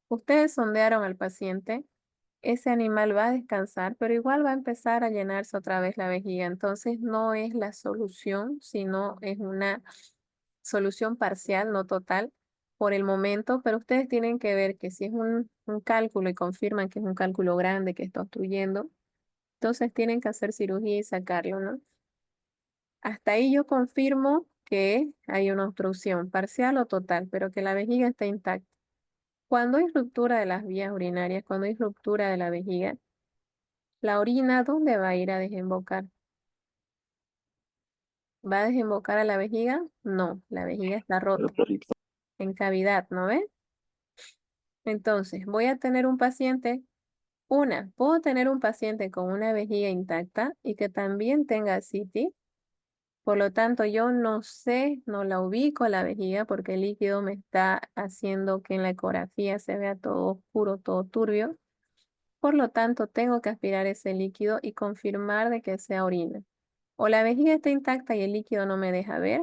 Ustedes sondearon al paciente, ese animal va a descansar, pero igual va a empezar a llenarse otra vez la vejiga. Entonces no es la solución, sino es una solución parcial, no total, por el momento, pero ustedes tienen que ver que si es un cálculo y confirman que es un cálculo grande que está obstruyendo, entonces tienen que hacer cirugía y sacarlo, ¿no? Hasta ahí yo confirmo que hay una obstrucción parcial o total, pero que la vejiga está intacta. Cuando hay ruptura de las vías urinarias, cuando hay ruptura de la vejiga, la orina, ¿dónde va a ir a desembocar? ¿Va a desembocar a la vejiga? No, la vejiga está rota, en cavidad, ¿no ves? Entonces, voy a tener un paciente, puedo tener un paciente con una vejiga intacta y que también tenga ascitis. Por lo tanto, yo no sé, no la ubico la vejiga porque el líquido me está haciendo que en la ecografía se vea todo oscuro, todo turbio. Por lo tanto, tengo que aspirar ese líquido y confirmar de que sea orina. O la vejiga está intacta y el líquido no me deja ver,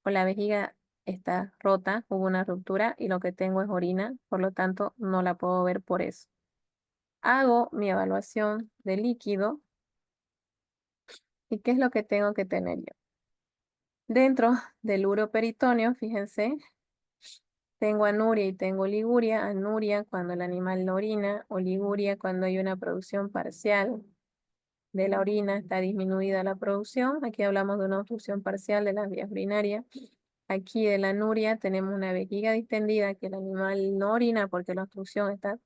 o la vejiga está rota, hubo una ruptura y lo que tengo es orina, por lo tanto, no la puedo ver por eso. Hago mi evaluación de líquido y ¿qué es lo que tengo que tener yo? Dentro del uroperitoneo, fíjense, tengo anuria y tengo oliguria. Anuria cuando el animal no orina, oliguria cuando hay una producción parcial de la orina, está disminuida la producción. Aquí hablamos de una obstrucción parcial de las vías urinarias. Aquí de la anuria tenemos una vejiga distendida que el animal no orina porque la obstrucción está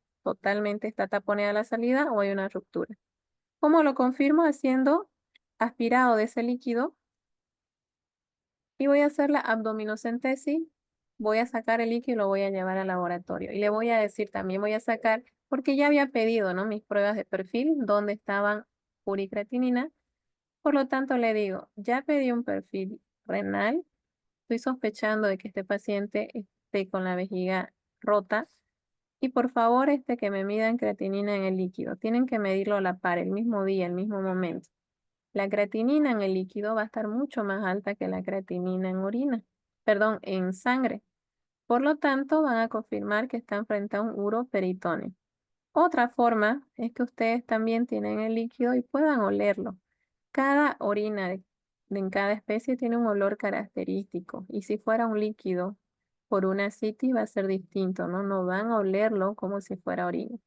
taponeada a la salida o hay una ruptura. ¿Cómo lo confirmo? Haciendo aspirado de ese líquido y voy a hacer la abdominocentesis. Voy a sacar el líquido y lo voy a llevar al laboratorio. Y le voy a decir también, voy a sacar, porque ya había pedido, ¿no? Mis pruebas de perfil, donde estaban uricreatinina. Por lo tanto, le digo, ya pedí un perfil renal. Estoy sospechando de que este paciente esté con la vejiga rota. Y por favor, que me midan creatinina en el líquido. Tienen que medirlo a la par, el mismo día, el mismo momento. La creatinina en el líquido va a estar mucho más alta que la creatinina en orina, perdón, en sangre. Por lo tanto, van a confirmar que están frente a un uroperitoneo. Otra forma es que ustedes también tienen el líquido y puedan olerlo. Cada orina en cada especie tiene un olor característico y si fuera un líquido por una citis va a ser distinto, ¿no? No van a olerlo como si fuera orina.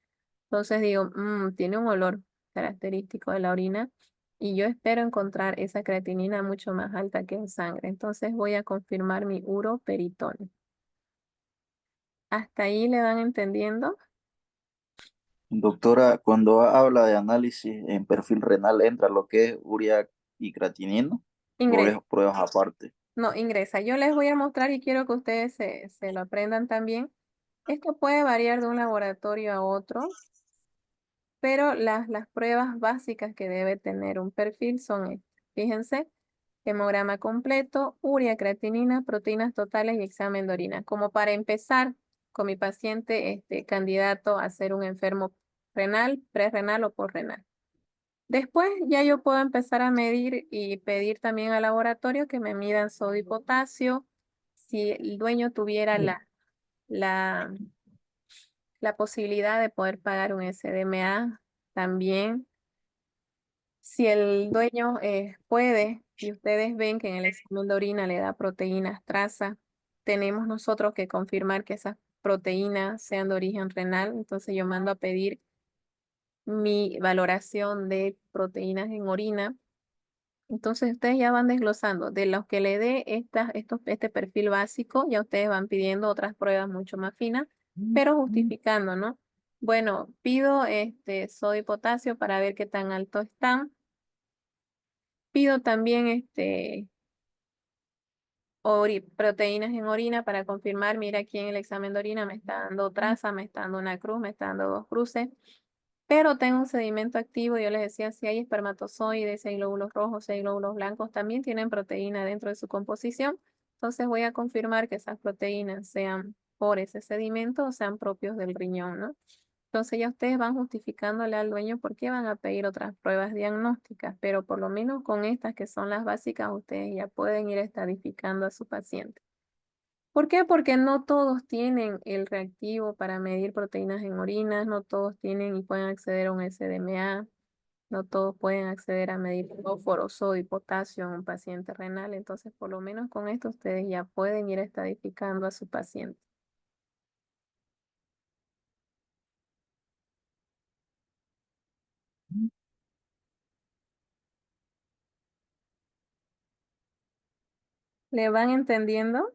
Entonces digo, tiene un olor característico de la orina y yo espero encontrar esa creatinina mucho más alta que en sangre. Entonces voy a confirmar mi uroperitoneo. ¿Hasta ahí le van entendiendo? Doctora, cuando habla de análisis en perfil renal, ¿entra lo que es urea y creatinina? ¿O es Ingresa. pruebas aparte? No, ingresa. Yo les voy a mostrar y quiero que ustedes se lo aprendan también. Esto puede variar de un laboratorio a otro, pero las pruebas básicas que debe tener un perfil son estas. Fíjense, hemograma completo, urea, creatinina, proteínas totales y examen de orina. Como para empezar con mi paciente candidato a ser un enfermo renal, prerrenal o postrenal. Después ya yo puedo empezar a medir y pedir también al laboratorio que me midan sodio y potasio. Si el dueño tuviera la, la posibilidad de poder pagar un SDMA también. Si el dueño puede y ustedes ven que en el examen de orina le da proteínas traza, tenemos nosotros que confirmar que esas proteínas sean de origen renal. Entonces yo mando a pedir mi valoración de proteínas en orina. Entonces ustedes ya van desglosando de los que le dé este perfil básico, ya ustedes van pidiendo otras pruebas mucho más finas, pero justificando, ¿no? Bueno, pido sodio y potasio para ver qué tan alto están. Pido también proteínas en orina para confirmar, mira aquí en el examen de orina me está dando traza, me está dando una cruz, me está dando dos cruces. Pero tengo un sedimento activo, yo les decía, si hay espermatozoides, si hay glóbulos rojos, si hay glóbulos blancos, también tienen proteína dentro de su composición. Entonces voy a confirmar que esas proteínas sean por ese sedimento o sean propios del riñón, ¿no? Entonces ya ustedes van justificándole al dueño por qué van a pedir otras pruebas diagnósticas, pero por lo menos con estas que son las básicas, ustedes ya pueden ir estadificando a su paciente. ¿Por qué? Porque no todos tienen el reactivo para medir proteínas en orinas, no todos tienen y pueden acceder a un SDMA, no todos pueden acceder a medir fósforo, sodio y potasio en un paciente renal. Entonces, por lo menos con esto ustedes ya pueden ir estadificando a su paciente. ¿Le van entendiendo?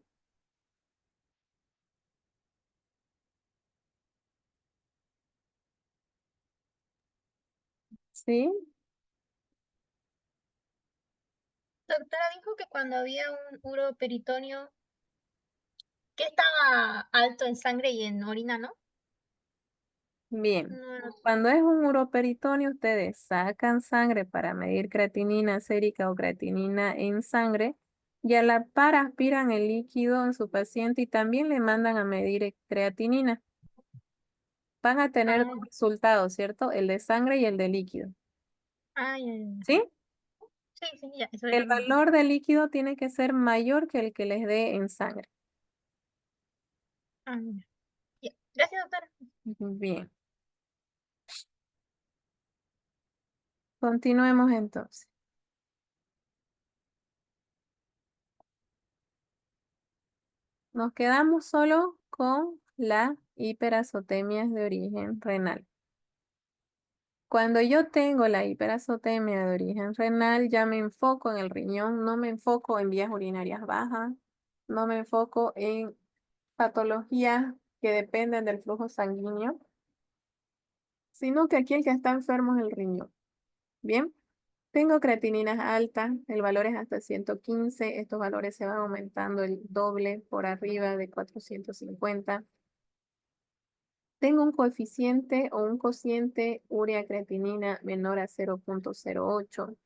¿Sí? Doctora dijo que cuando había un uroperitoneo, que estaba alto en sangre y en orina, ¿no? Bien. No, Cuando es un uroperitoneo, ustedes sacan sangre para medir creatinina sérica o creatinina en sangre y a la par aspiran el líquido en su paciente y también le mandan a medir creatinina. Van a tener dos resultados, ¿cierto? El de sangre y el de líquido. ya, ya. ¿Sí? Sí, sí, ya, eso El era lo valor del líquido tiene que ser mayor que el que les dé en sangre. ya. Ya. Gracias, doctora. Bien. Continuemos entonces. Nos quedamos solo con la hiperazotemia de origen renal. Cuando yo tengo la hiperazotemia de origen renal, ya me enfoco en el riñón, no me enfoco en vías urinarias bajas, no me enfoco en patologías que dependen del flujo sanguíneo, sino que aquí el que está enfermo es el riñón. Bien, tengo creatininas altas, el valor es hasta 115, estos valores se van aumentando el doble por arriba de 450. Tengo un coeficiente o un cociente urea-creatinina menor a 0,08.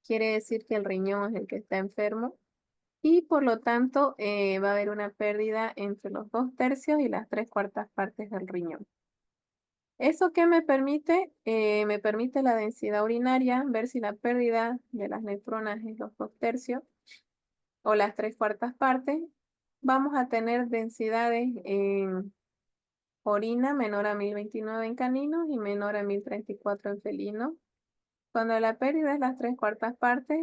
Quiere decir que el riñón es el que está enfermo y por lo tanto va a haber una pérdida entre los 2/3 y las 3/4 partes del riñón. ¿Eso qué me permite? Me permite la densidad urinaria, ver si la pérdida de las nefronas es los 2/3 o las 3/4 partes. Vamos a tener densidades en orina menor a 1029 en caninos y menor a 1034 en felinos. Cuando la pérdida es las 3/4 partes,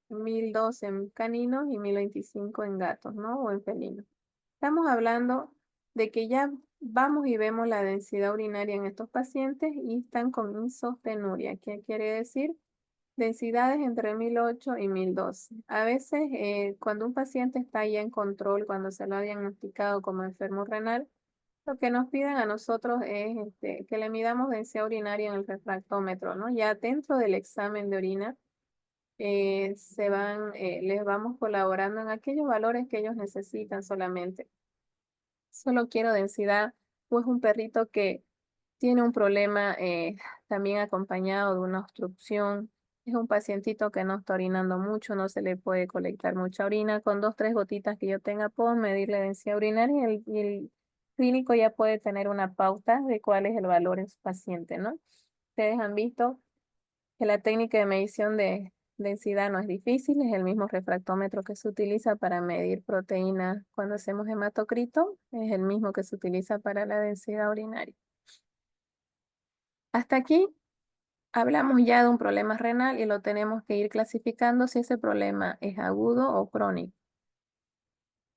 1012 en caninos y 1025 en gatos, ¿no? O en felinos. Estamos hablando de que ya vamos y vemos la densidad urinaria en estos pacientes y están con isostenuria. ¿Qué quiere decir? Densidades entre 1008 y 1012. A veces, cuando un paciente está ya en control, cuando se lo ha diagnosticado como enfermo renal, lo que nos piden a nosotros es que le midamos densidad urinaria en el refractómetro, ¿no? Ya dentro del examen de orina, les vamos colaborando en aquellos valores que ellos necesitan solamente. Solo quiero densidad, pues un perrito que tiene un problema también acompañado de una obstrucción. Es un pacientito que no está orinando mucho, no se le puede colectar mucha orina. Con 2, 3 gotitas que yo tenga, puedo medirle densidad urinaria y el clínico ya puede tener una pauta de cuál es el valor en su paciente, ¿no? Ustedes han visto que la técnica de medición de densidad no es difícil, es el mismo refractómetro que se utiliza para medir proteínas cuando hacemos hematocrito, es el mismo que se utiliza para la densidad urinaria. Hasta aquí hablamos ya de un problema renal y lo tenemos que ir clasificando si ese problema es agudo o crónico.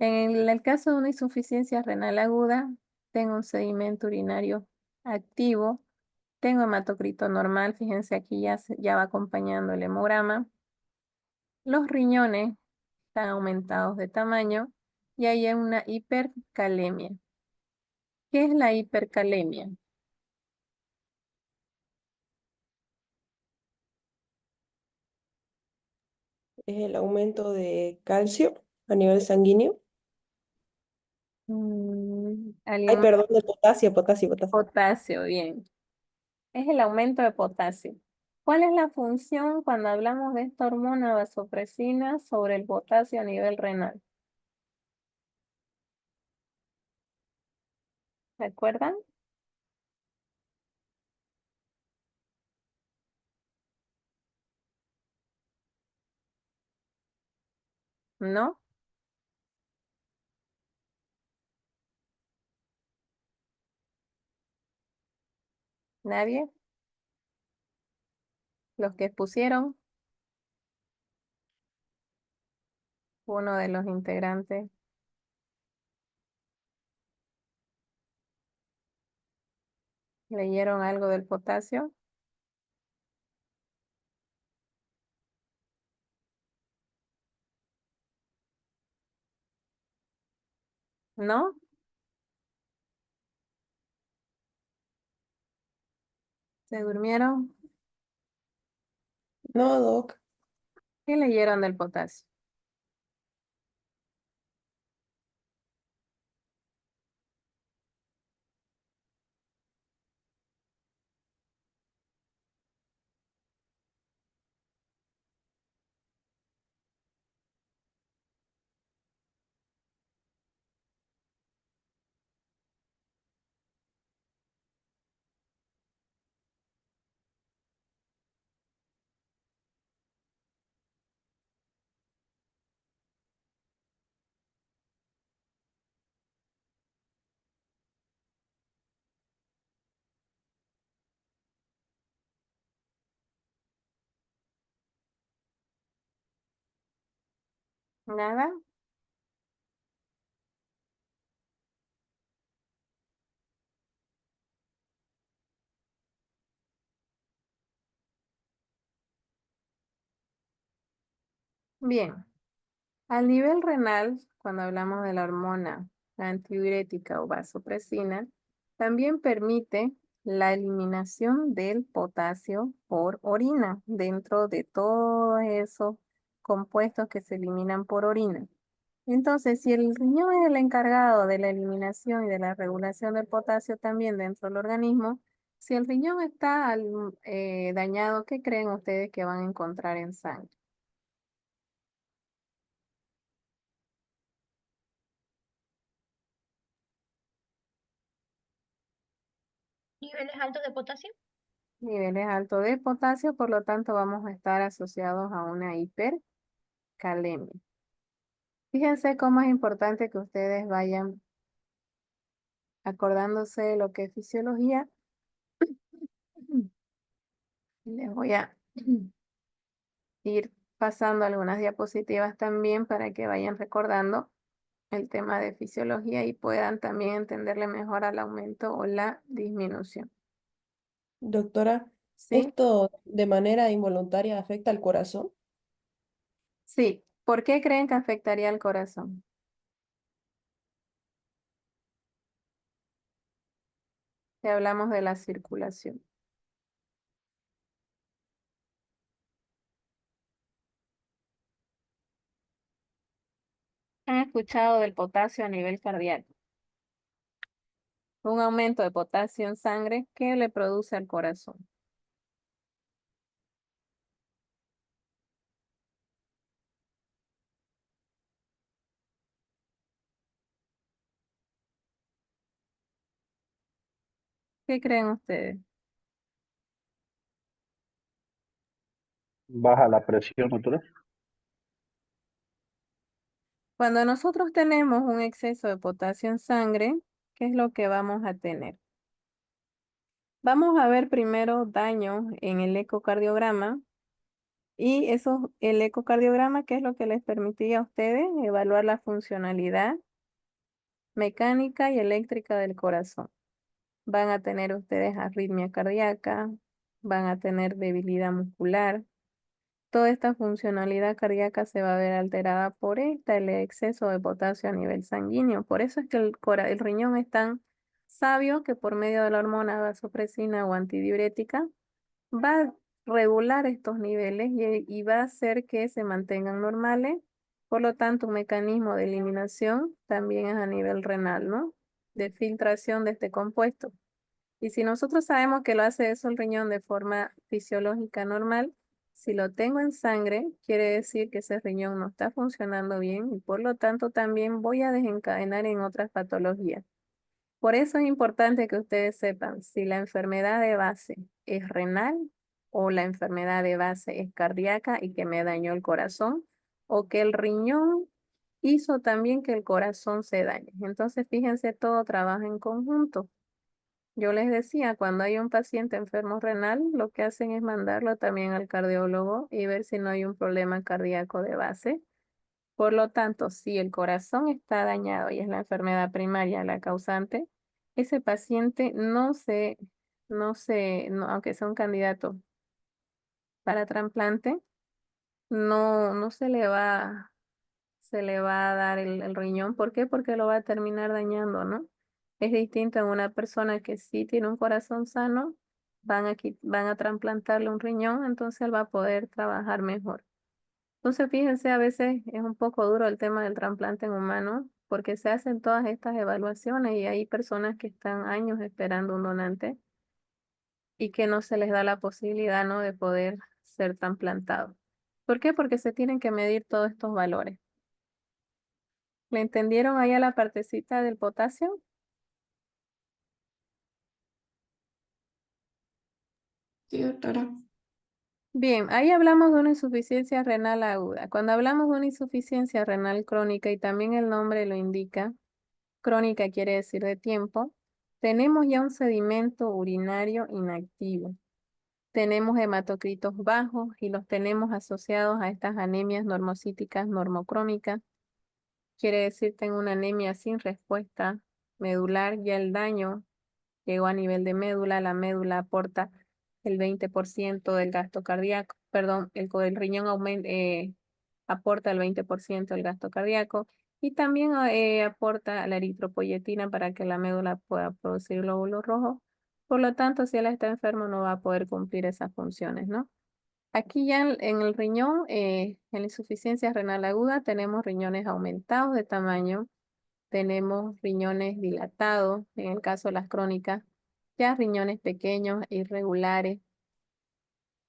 En el caso de una insuficiencia renal aguda, tengo un sedimento urinario activo, tengo hematocrito normal, fíjense aquí ya va acompañando el hemograma. Los riñones están aumentados de tamaño y hay una hipercalemia. ¿Qué es la hipercalemia? Es el aumento de calcio a nivel sanguíneo. Ay, ¿Alguien más? perdón, de potasio, potasio, potasio. Potasio, bien. Es el aumento de potasio. ¿Cuál es la función cuando hablamos de esta hormona vasopresina sobre el potasio a nivel renal? ¿Se acuerdan? ¿No? ¿Nadie? Los que expusieron, uno de los integrantes, ¿leyeron algo del potasio? ¿No? ¿Se durmieron? No, Doc. ¿Qué leyeron del potasio? Nada. Bien. Al nivel renal, cuando hablamos de la hormona antidiurética o vasopresina, también permite la eliminación del potasio por orina dentro de todos esos compuestos que se eliminan por orina. Entonces, si el riñón es el encargado de la eliminación y de la regulación del potasio también dentro del organismo, si el riñón está dañado, ¿qué creen ustedes que van a encontrar en sangre? Niveles altos de potasio. Niveles altos de potasio, por lo tanto vamos a estar asociados a una hipercalemia. Fíjense cómo es importante que ustedes vayan acordándose de lo que es fisiología. Les voy a ir pasando algunas diapositivas también para que vayan recordando el tema de fisiología y puedan también entenderle mejor al aumento o la disminución. Doctora, ¿Sí? ¿esto de manera involuntaria afecta al corazón? Sí. ¿Por qué creen que afectaría al corazón? Si hablamos de la circulación. ¿Han escuchado del potasio a nivel cardíaco? Un aumento de potasio en sangre que le produce al corazón. ¿Qué creen ustedes? Baja la presión, doctora. Cuando nosotros tenemos un exceso de potasio en sangre, ¿qué es lo que vamos a tener? Vamos a ver primero daño en el ecocardiograma y eso, el ecocardiograma, ¿qué es lo que les permitía a ustedes evaluar la funcionalidad mecánica y eléctrica del corazón? Van a tener ustedes arritmia cardíaca, van a tener debilidad muscular. Toda esta funcionalidad cardíaca se va a ver alterada por el exceso de potasio a nivel sanguíneo. Por eso es que el riñón es tan sabio que por medio de la hormona vasopresina o antidiurética va a regular estos niveles y va a hacer que se mantengan normales. Por lo tanto, un mecanismo de eliminación también es a nivel renal, ¿no? De filtración de este compuesto. Y si nosotros sabemos que lo hace eso el riñón de forma fisiológica normal, si lo tengo en sangre, quiere decir que ese riñón no está funcionando bien y por lo tanto también voy a desencadenar en otras patologías. Por eso es importante que ustedes sepan si la enfermedad de base es renal o la enfermedad de base es cardíaca y que me dañó el corazón o que el riñón hizo también que el corazón se dañe. Entonces, fíjense, todo trabaja en conjunto. Yo les decía, cuando hay un paciente enfermo renal, lo que hacen es mandarlo también al cardiólogo y ver si no hay un problema cardíaco de base. Por lo tanto, si el corazón está dañado y es la enfermedad primaria la causante, ese paciente aunque sea un candidato para trasplante, no se le va a dar el riñón. ¿Por qué? Porque lo va a terminar dañando, ¿no? Es distinto en una persona que sí tiene un corazón sano van a trasplantarle un riñón, entonces él va a poder trabajar mejor. Entonces, fíjense, a veces es un poco duro el tema del trasplante en humano, porque se hacen todas estas evaluaciones y hay personas que están años esperando un donante y que no se les da la posibilidad, ¿no?, de poder ser trasplantados. ¿Por qué? Porque se tienen que medir todos estos valores. ¿Le entendieron ahí a la partecita del potasio? Sí, doctora. Bien, ahí hablamos de una insuficiencia renal aguda. Cuando hablamos de una insuficiencia renal crónica, y también el nombre lo indica, crónica quiere decir de tiempo, tenemos ya un sedimento urinario inactivo. Tenemos hematocritos bajos y los tenemos asociados a estas anemias normocíticas normocrónicas. Quiere decir tengo una anemia sin respuesta medular, ya el daño llegó a nivel de médula, la médula aporta el 20% del gasto cardíaco, perdón, el riñón aporta el 20% del gasto cardíaco y también aporta la eritropoyetina para que la médula pueda producir glóbulos rojos. Por lo tanto, si él está enfermo, no va a poder cumplir esas funciones, ¿no? Aquí ya en el riñón, en la insuficiencia renal aguda, tenemos riñones aumentados de tamaño, tenemos riñones dilatados, en el caso de las crónicas, ya riñones pequeños, irregulares.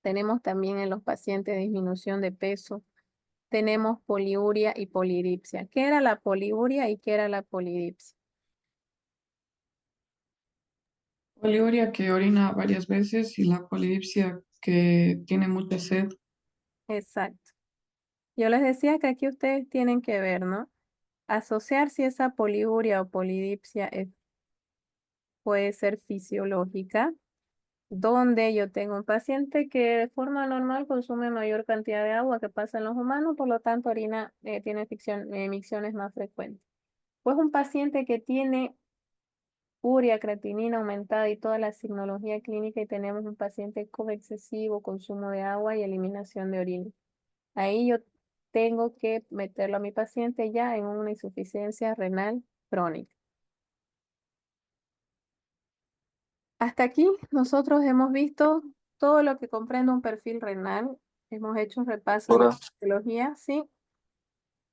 Tenemos también en los pacientes disminución de peso. Tenemos poliuria y polidipsia. ¿Qué era la poliuria y qué era la polidipsia? Poliuria que orina varias veces y la polidipsia que tiene mucha sed. Exacto. Yo les decía que aquí ustedes tienen que ver, ¿no? Asociar si esa poliuria o polidipsia puede ser fisiológica, donde yo tengo un paciente que de forma normal consume mayor cantidad de agua que pasa en los humanos, por lo tanto orina tiene emisiones más frecuentes. Pues un paciente que tiene urea, creatinina aumentada y toda la signología clínica y tenemos un paciente con excesivo consumo de agua y eliminación de orina. Ahí yo tengo que meterlo a mi paciente ya en una insuficiencia renal crónica. Hasta aquí nosotros hemos visto todo lo que comprende un perfil renal. Hemos hecho un repaso de la Doctora, fisiología, ¿sí?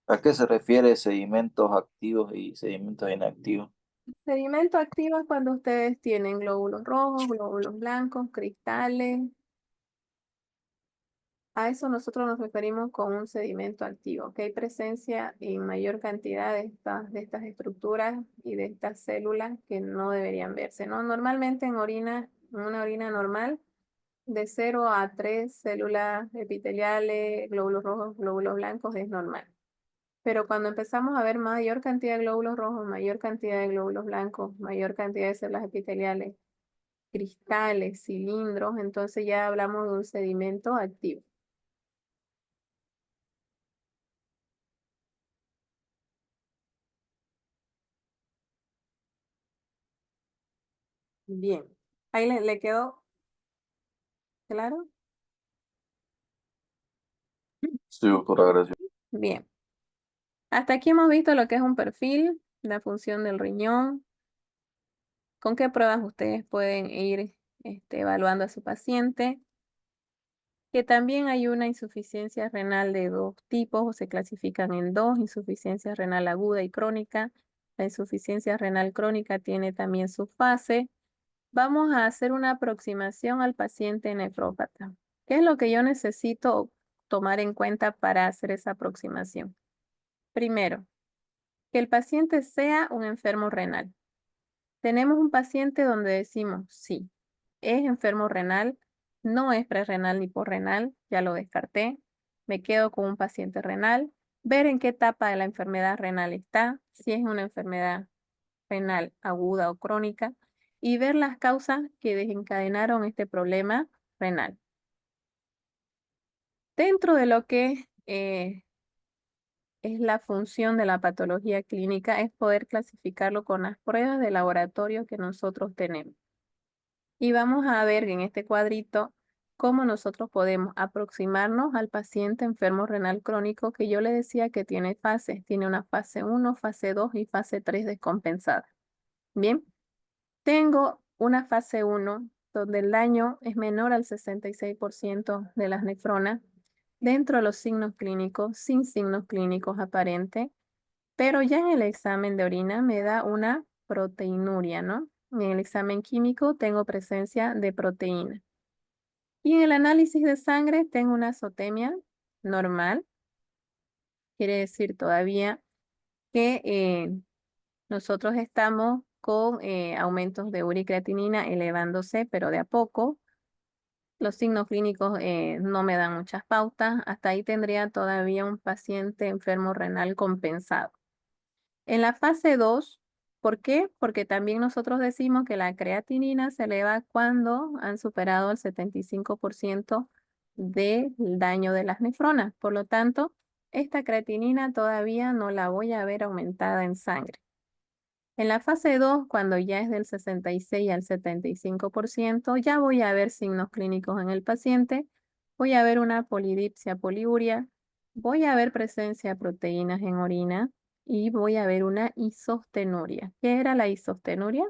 ¿a qué se refiere sedimentos activos y sedimentos inactivos? Sedimento activo es cuando ustedes tienen glóbulos rojos, glóbulos blancos, cristales. A eso nosotros nos referimos con un sedimento activo, que hay presencia en mayor cantidad de estas estructuras y de estas células que no deberían verse, ¿no? Normalmente en una orina normal, de 0 a 3 células epiteliales, glóbulos rojos, glóbulos blancos es normal. Pero cuando empezamos a ver mayor cantidad de glóbulos rojos, mayor cantidad de glóbulos blancos, mayor cantidad de células epiteliales, cristales, cilindros, entonces ya hablamos de un sedimento activo. Bien, ahí le quedó claro. Sí, doctora, gracias. Bien, hasta aquí hemos visto lo que es un perfil, la función del riñón, con qué pruebas ustedes pueden ir evaluando a su paciente, que también hay una insuficiencia renal de dos tipos o se clasifican en dos, insuficiencia renal aguda y crónica. La insuficiencia renal crónica tiene también su fase. Vamos a hacer una aproximación al paciente nefrópata. ¿Qué es lo que yo necesito tomar en cuenta para hacer esa aproximación? Primero, que el paciente sea un enfermo renal. Tenemos un paciente donde decimos, sí, es enfermo renal, no es prerrenal ni posrenal, ya lo descarté. Me quedo con un paciente renal, ver en qué etapa de la enfermedad renal está, si es una enfermedad renal aguda o crónica, y ver las causas que desencadenaron este problema renal. Dentro de lo que es la función de la patología clínica, es poder clasificarlo con las pruebas de laboratorio que nosotros tenemos. Y vamos a ver en este cuadrito cómo nosotros podemos aproximarnos al paciente enfermo renal crónico que yo le decía que tiene fases. Tiene una fase 1, fase 2 y fase 3 descompensada. Bien, tengo una fase 1 donde el daño es menor al 66% de las nefronas, dentro de los signos clínicos, sin signos clínicos aparentes, pero ya en el examen de orina me da una proteinuria, ¿no? En el examen químico tengo presencia de proteína. Y en el análisis de sangre tengo una azotemia normal, quiere decir todavía que nosotros estamos con aumentos de urea y creatinina elevándose, pero de a poco. Los signos clínicos no me dan muchas pautas. Hasta ahí tendría todavía un paciente enfermo renal compensado. En la fase 2, ¿por qué? Porque también nosotros decimos que la creatinina se eleva cuando han superado el 75% del daño de las nefronas. Por lo tanto, esta creatinina todavía no la voy a ver aumentada en sangre. En la fase 2, cuando ya es del 66 al 75%, ya voy a ver signos clínicos en el paciente, voy a ver una polidipsia, poliuria, voy a ver presencia de proteínas en orina y voy a ver una isostenuria. ¿Qué era la isostenuria?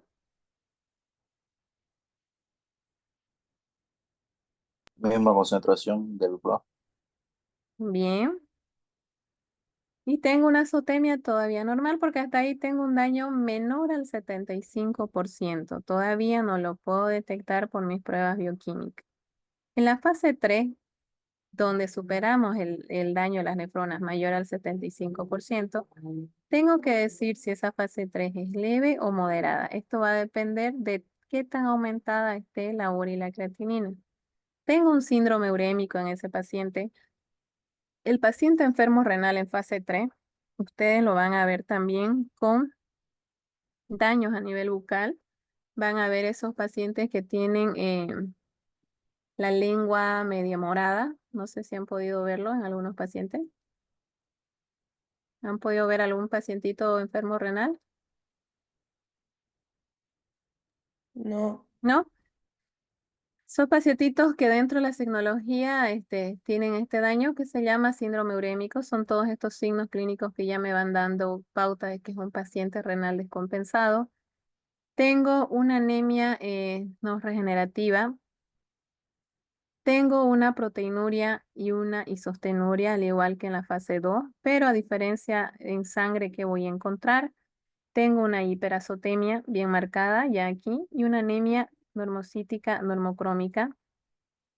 Misma concentración del plasma. Bien. Y tengo una azotemia todavía normal porque hasta ahí tengo un daño menor al 75%. Todavía no lo puedo detectar por mis pruebas bioquímicas. En la fase 3, donde superamos el daño de las nefronas mayor al 75%, tengo que decir si esa fase 3 es leve o moderada. Esto va a depender de qué tan aumentada esté la urea y la creatinina. Tengo un síndrome urémico en ese paciente. El paciente enfermo renal en fase 3, ustedes lo van a ver también con daños a nivel bucal. Van a ver esos pacientes que tienen la lengua media morada. No sé si han podido verlo en algunos pacientes. ¿Han podido ver algún pacientito enfermo renal? No, ¿No? Son pacientitos que dentro de la signología tienen este daño que se llama síndrome urémico. Son todos estos signos clínicos que ya me van dando pauta de que es un paciente renal descompensado. Tengo una anemia no regenerativa. Tengo una proteinuria y una isostenuria, al igual que en la fase 2, pero a diferencia en sangre que voy a encontrar, tengo una hiperazotemia bien marcada ya aquí y una anemia normocítica normocrómica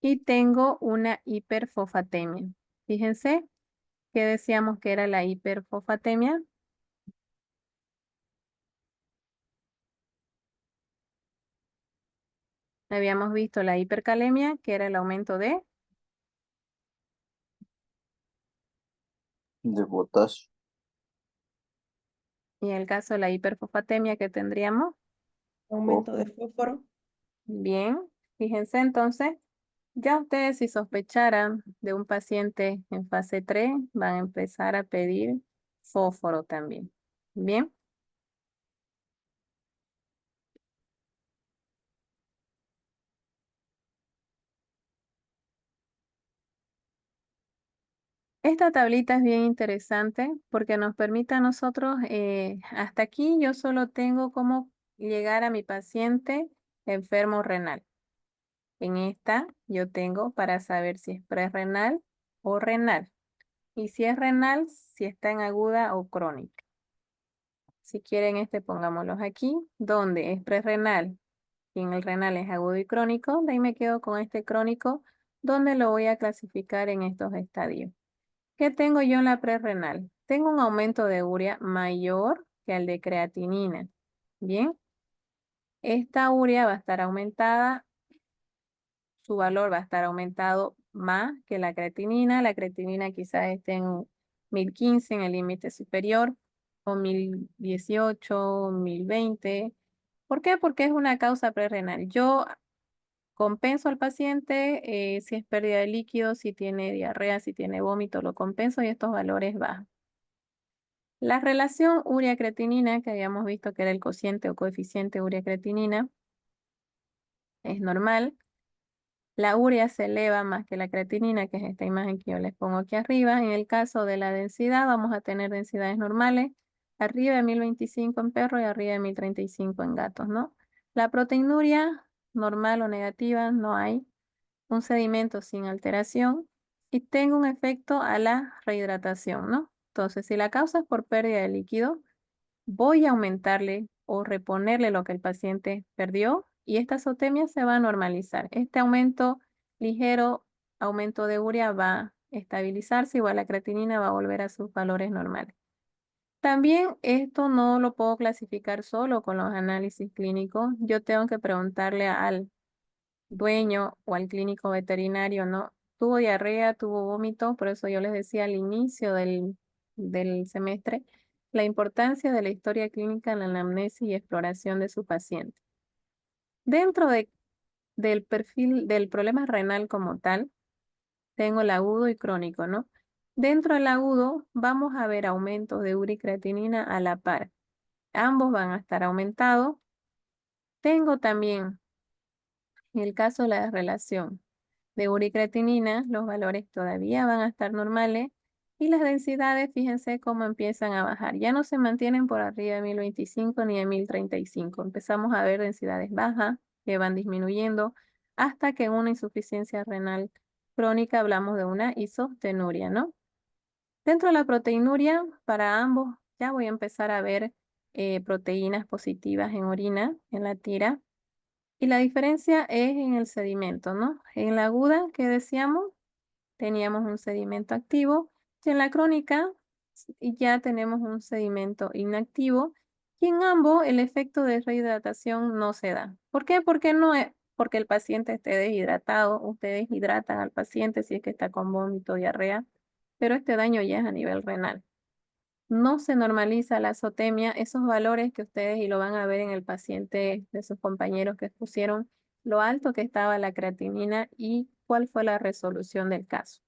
y tengo una hiperfosfatemia. Fíjense que decíamos que era la hiperfosfatemia. Habíamos visto la hipercalemia, que era el aumento De potasio. y en el caso de la hiperfosfatemia que tendríamos, aumento de fósforo. bien, fíjense entonces, ya ustedes si sospecharan de un paciente en fase 3, van a empezar a pedir fósforo también. Bien. Esta tablita es bien interesante porque nos permite a nosotros, hasta aquí yo solo tengo cómo llegar a mi paciente enfermo renal. En esta yo tengo para saber si es prerrenal o renal. Y si es renal, si está en aguda o crónica. Si quieren pongámoslos aquí, donde es prerrenal y en el renal es agudo y crónico, de ahí me quedo con este crónico, donde lo voy a clasificar en estos estadios. ¿Qué tengo yo en la prerrenal? Tengo un aumento de urea mayor que el de creatinina. Bien, esta urea va a estar aumentada, su valor va a estar aumentado más que la creatinina. La creatinina quizás esté en 1015 en el límite superior, o 1018, 1020. ¿Por qué? Porque es una causa prerrenal. Yo compenso al paciente si es pérdida de líquido, si tiene diarrea, si tiene vómito, lo compenso y estos valores bajan. La relación urea-creatinina, que habíamos visto que era el cociente o coeficiente urea-creatinina, es normal. La urea se eleva más que la creatinina, que es esta imagen que yo les pongo aquí arriba. En el caso de la densidad, vamos a tener densidades normales, arriba de 1025 en perros y arriba de 1035 en gatos, ¿no? La proteinuria normal o negativa, no hay. Un sedimento sin alteración y tengo un efecto a la rehidratación, ¿no? Entonces, si la causa es por pérdida de líquido, voy a aumentarle o reponerle lo que el paciente perdió y esta azotemia se va a normalizar. Este aumento ligero, aumento de urea va a estabilizarse, igual la creatinina va a volver a sus valores normales. También esto no lo puedo clasificar solo con los análisis clínicos. Yo tengo que preguntarle al dueño o al clínico veterinario, ¿no? Tuvo diarrea, tuvo vómito, por eso yo les decía al inicio del semestre la importancia de la historia clínica en la anamnesis y exploración de su paciente. Dentro del perfil del problema renal como tal, tengo el agudo y crónico, ¿no? Dentro del agudo vamos a ver aumentos de urea y creatinina a la par. Ambos van a estar aumentados. Tengo también, en el caso de la relación de uricreatinina, los valores todavía van a estar normales y las densidades, fíjense cómo empiezan a bajar. Ya no se mantienen por arriba de 1025 ni de 1035. Empezamos a ver densidades bajas que van disminuyendo hasta que en una insuficiencia renal crónica hablamos de una isostenuria, ¿no? Dentro de la proteinuria, para ambos, ya voy a empezar a ver proteínas positivas en orina, en la tira. Y la diferencia es en el sedimento, ¿no? En la aguda que decíamos, teníamos un sedimento activo y en la crónica ya tenemos un sedimento inactivo y en ambos el efecto de rehidratación no se da. ¿Por qué? Porque no es porque el paciente esté deshidratado, ustedes hidratan al paciente si es que está con vómito, diarrea, pero este daño ya es a nivel renal. No se normaliza la azotemia, esos valores que ustedes y lo van a ver en el paciente de sus compañeros que pusieron, lo alto que estaba la creatinina y cuál fue la resolución del caso.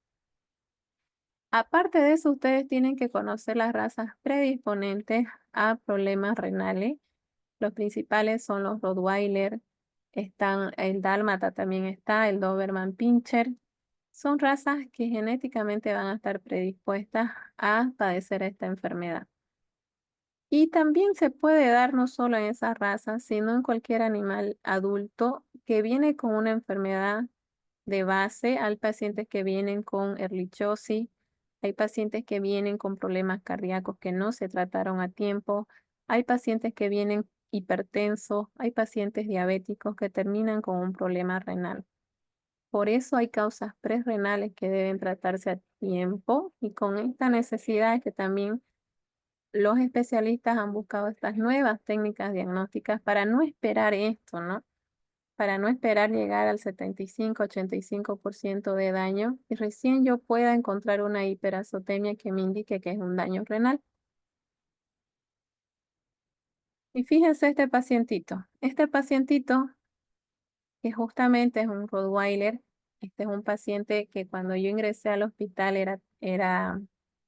Aparte de eso, ustedes tienen que conocer las razas predisponentes a problemas renales. Los principales son los Rottweiler, están, el Dálmata también está, el Doberman Pinscher. Son razas que genéticamente van a estar predispuestas a padecer esta enfermedad. Y también se puede dar no solo en esas razas, sino en cualquier animal adulto que viene con una enfermedad de base. Hay pacientes que vienen con erlichosis, hay pacientes que vienen con problemas cardíacos que no se trataron a tiempo, hay pacientes que vienen hipertensos, hay pacientes diabéticos que terminan con un problema renal. Por eso hay causas prerrenales que deben tratarse a tiempo y con esta necesidad es que también los especialistas han buscado estas nuevas técnicas diagnósticas para no esperar esto, ¿no? Para no esperar llegar al 75-85% de daño y recién yo pueda encontrar una hiperazotemia que me indique que es un daño renal. Y fíjense este pacientito. Este pacientito, que justamente es un Rottweiler, este es un paciente que cuando yo ingresé al hospital era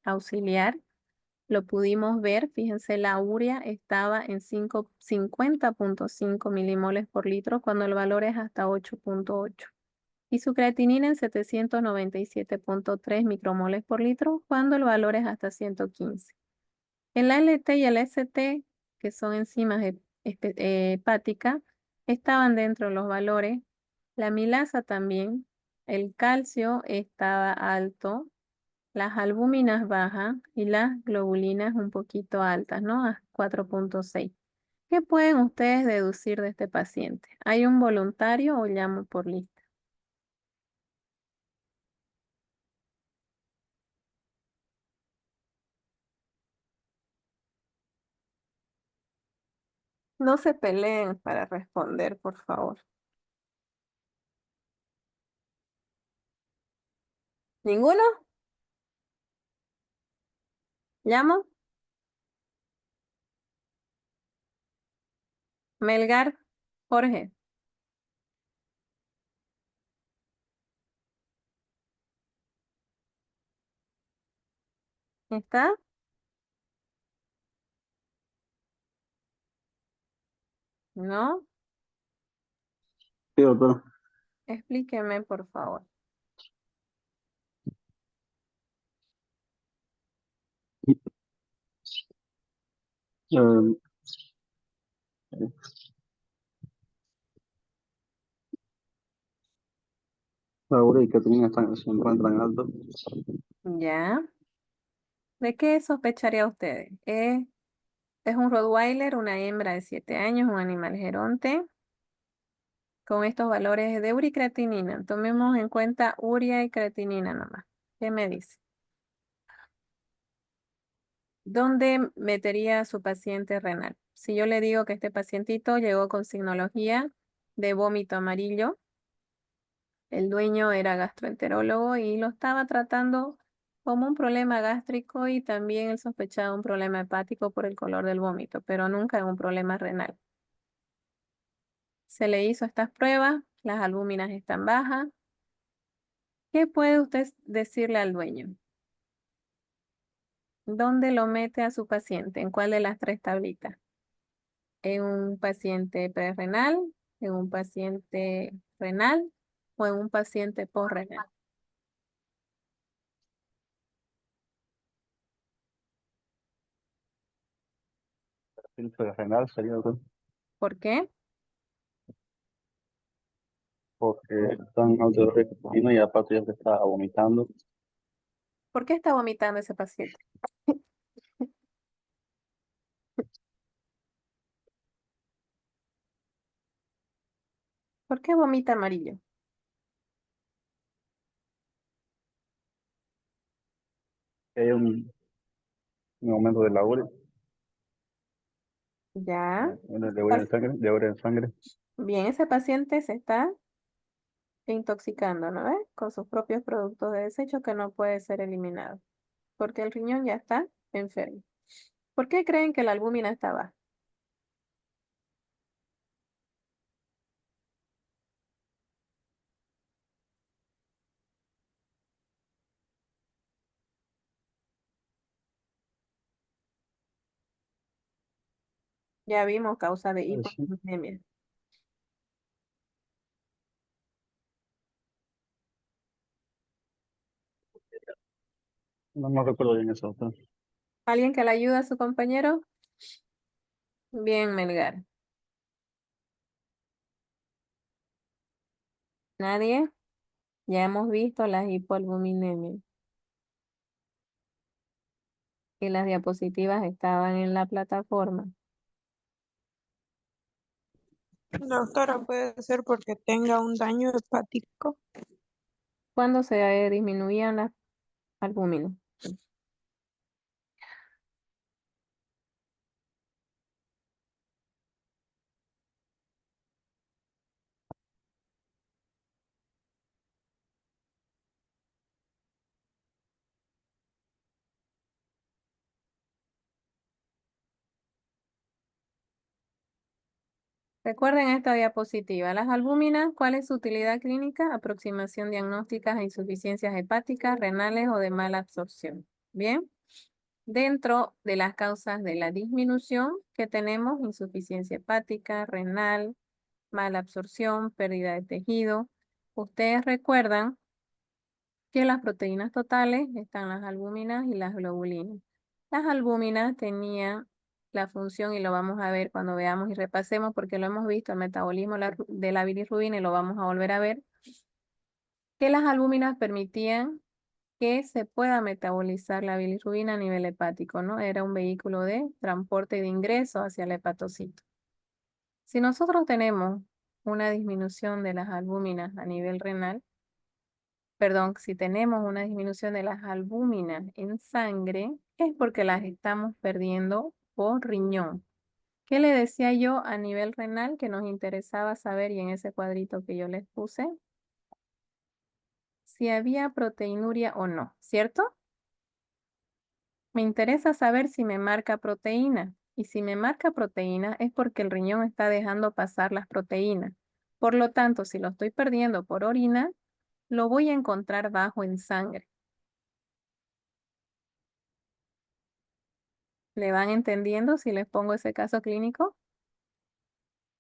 auxiliar. Lo pudimos ver, fíjense, la urea estaba en 50.5 milimoles por litro cuando el valor es hasta 8.8. Y su creatinina en 797.3 micromoles por litro cuando el valor es hasta 115. El ALT y el ST, que son enzimas hepáticas, estaban dentro de los valores. La milasa también. El calcio estaba alto, las albúminas bajas y las globulinas un poquito altas, ¿no? A 4.6. ¿Qué pueden ustedes deducir de este paciente? ¿Hay un voluntario o llamo por lista? No se peleen para responder, por favor. ¿Ninguno? ¿Llamo? Melgar, Jorge. ¿Está? ¿No? Sí, doctor. Explíqueme, por favor. Eh, La urea y creatinina se encuentran altos. ¿Ya? ¿De qué sospecharía ustedes? Es un Rottweiler, una hembra de 7 años, un animal geronte con estos valores de urea y creatinina. Tomemos en cuenta urea y creatinina nomás. ¿Qué me dice? ¿Dónde metería a su paciente renal? Si yo le digo que este pacientito llegó con signología de vómito amarillo, el dueño era gastroenterólogo y lo estaba tratando como un problema gástrico y también él sospechaba un problema hepático por el color del vómito, pero nunca un problema renal. Se le hizo estas pruebas, las albúminas están bajas. ¿Qué puede usted decirle al dueño? ¿Dónde lo mete a su paciente? ¿En cuál de las 3 tablitas? ¿En un paciente prerrenal, en un paciente renal o en un paciente posrenal? Perfil renal sería, doctor, ¿Por qué? porque están altos de creatinina y aparte ya se está vomitando. ¿Por qué está vomitando ese paciente? ¿Por qué vomita amarillo? Hay un aumento de la urea, Ya. de urea en sangre. Bien, ese paciente se está intoxicando, ¿no ves? Con sus propios productos de desecho que no puede ser eliminado, porque el riñón ya está enfermo. ¿Por qué creen que la albúmina está baja? Ya vimos causa de Sí, hipoproteinemia. no recuerdo bien eso, doctor. ¿Alguien que le ayude a su compañero? Bien, Melgar. ¿Nadie? Ya hemos visto las hipoalbuminemias y las diapositivas estaban en la plataforma. Doctora, puede ser porque tenga un daño hepático. ¿Cuándo se disminuían las albúminas? Recuerden esta diapositiva. Las albúminas, ¿cuál es su utilidad clínica? Aproximación diagnóstica a insuficiencias hepáticas, renales o de mala absorción. Bien. Dentro de las causas de la disminución que tenemos, insuficiencia hepática, renal, mala absorción, pérdida de tejido. Ustedes recuerdan que las proteínas totales están las albúminas y las globulinas. Las albúminas tenían la función, y lo vamos a ver cuando veamos y repasemos, porque lo hemos visto, el metabolismo de la bilirrubina, y lo vamos a volver a ver, que las albúminas permitían que se pueda metabolizar la bilirrubina a nivel hepático, ¿no? Era un vehículo de transporte y de ingreso hacia el hepatocito. Si nosotros tenemos una disminución de las albúminas a nivel renal, perdón, si tenemos una disminución de las albúminas en sangre, es porque las estamos perdiendo por riñón. ¿Qué le decía yo a nivel renal que nos interesaba saber, y en ese cuadrito que yo les puse? Si había proteinuria o no, ¿cierto? Me interesa saber si me marca proteína. Y si me marca proteína es porque el riñón está dejando pasar las proteínas. Por lo tanto, si lo estoy perdiendo por orina, lo voy a encontrar bajo en sangre. ¿Le van entendiendo si les pongo ese caso clínico?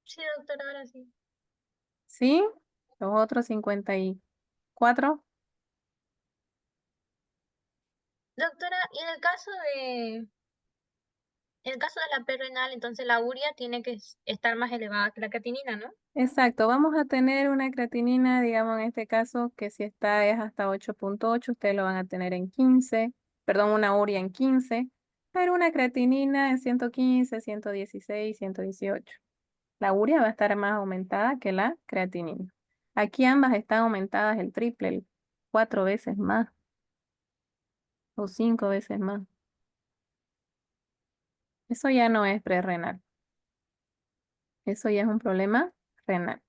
Sí, doctora, ahora sí. ¿Sí? Los otros 54. Doctora, y en el caso En el caso de la P renal, entonces la urea tiene que estar más elevada que la creatinina, ¿no? Exacto, vamos a tener una creatinina, digamos en este caso, que si está es hasta 8.8, ustedes lo van a tener en 15, perdón, una urea en 15, pero una creatinina en 115, 116, 118. La urea va a estar más aumentada que la creatinina. Aquí ambas están aumentadas el triple, 4 veces más o 5 veces más. Eso ya no es prerrenal, eso ya es un problema renal.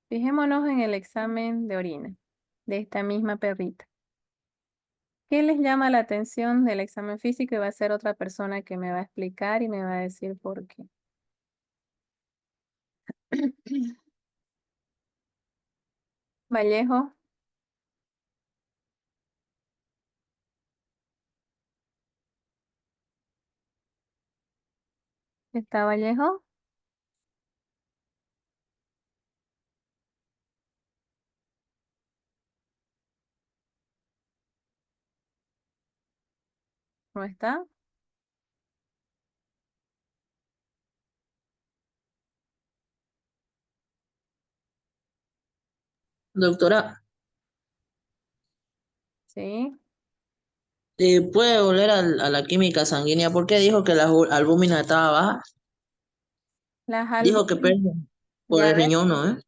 Fijémonos en el examen de orina de esta misma perrita. ¿Qué les llama la atención del examen físico? Y va a ser otra persona que me va a explicar y me va a decir por qué. Vallejo, ¿está Vallejo? ¿No está? Doctora, Sí. ¿puede volver a la química sanguínea? ¿Por qué dijo que la albúmina estaba baja? Las Dijo que albúminas, perdió por ya el ves. riñón, ¿no?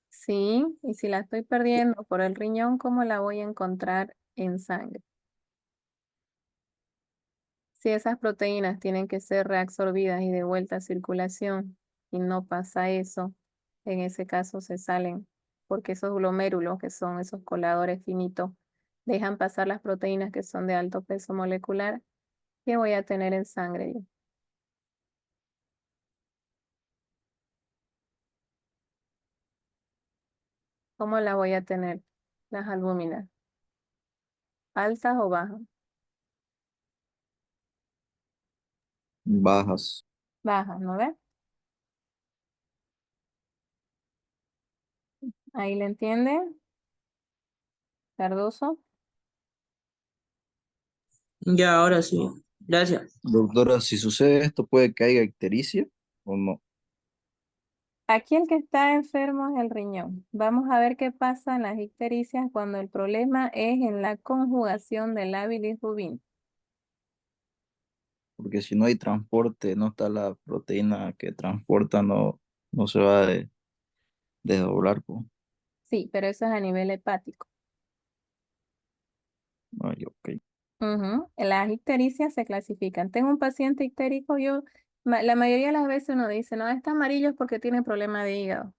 Sí, y si la estoy perdiendo por el riñón, ¿cómo la voy a encontrar en sangre? Si esas proteínas tienen que ser reabsorbidas y de vuelta a circulación y no pasa eso, en ese caso se salen, porque esos glomérulos, que son esos coladores finitos, dejan pasar las proteínas que son de alto peso molecular. ¿Qué voy a tener en sangre yo? ¿Cómo la voy a tener? Las albúminas, ¿altas o bajas? Bajas. Bajas, ¿no ves? Ahí le entiende, Cardoso. Ya, ahora sí. Gracias. Doctora, si sucede esto, ¿puede que haya ictericia o no? Aquí el que está enfermo es el riñón. Vamos a ver qué pasa en las ictericias cuando el problema es en la conjugación de la bilirrubina. Porque si no hay transporte, no está la proteína que transporta, no se va a desdoblar, pues. Sí, pero eso es a nivel hepático. Ay, ok. Las ictericias se clasifican. Tengo un paciente ictérico, la mayoría de las veces uno dice, no, está amarillo es porque tiene problema de hígado.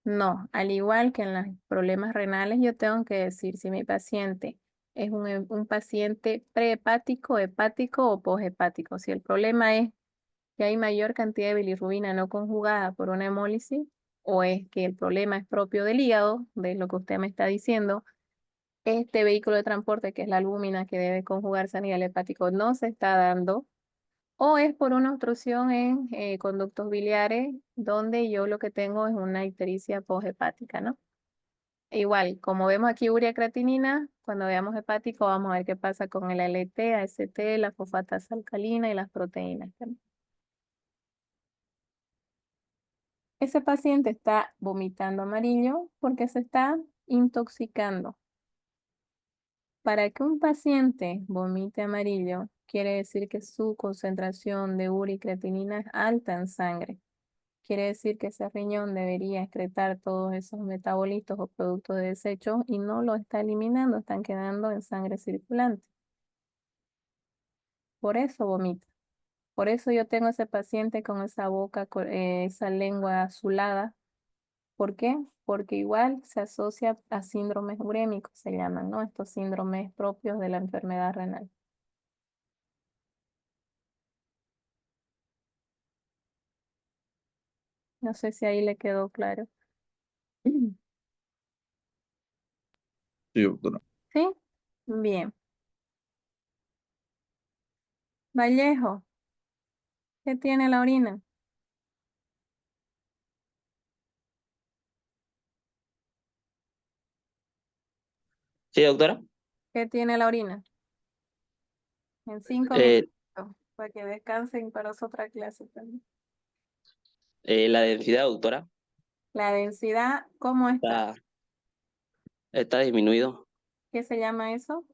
No, al igual que en los problemas renales, yo tengo que decir si mi paciente es un paciente prehepático, hepático o poshepático. Si el problema es que hay mayor cantidad de bilirrubina no conjugada por una hemólisis, o es que el problema es propio del hígado, de lo que usted me está diciendo, este vehículo de transporte, que es la albúmina que debe conjugarse a nivel hepático, no se está dando, o es por una obstrucción en conductos biliares, donde yo lo que tengo es una ictericia poshepática, ¿no? Igual, como vemos aquí urea creatinina, cuando veamos hepático vamos a ver qué pasa con el ALT, AST, la fosfatasa alcalina y las proteínas también. Ese paciente está vomitando amarillo porque se está intoxicando. Para que un paciente vomite amarillo, quiere decir que su concentración de urea y creatinina es alta en sangre. Quiere decir que ese riñón debería excretar todos esos metabolitos o productos de desecho y no lo está eliminando, están quedando en sangre circulante. Por eso vomita. Por eso yo tengo ese paciente con esa boca, esa lengua azulada. ¿Por qué? Porque igual se asocia a síndromes urémicos, se llaman, ¿no? Estos síndromes propios de la enfermedad renal. No sé si ahí le quedó claro. Sí, doctora. ¿Sí? Bien. Vallejo, ¿qué tiene la orina? Sí, doctora. ¿Qué tiene la orina? En 5 minutos. para que descansen para su otra clase también. La densidad, doctora, La densidad, ¿cómo está? está disminuido. ¿Qué se llama eso?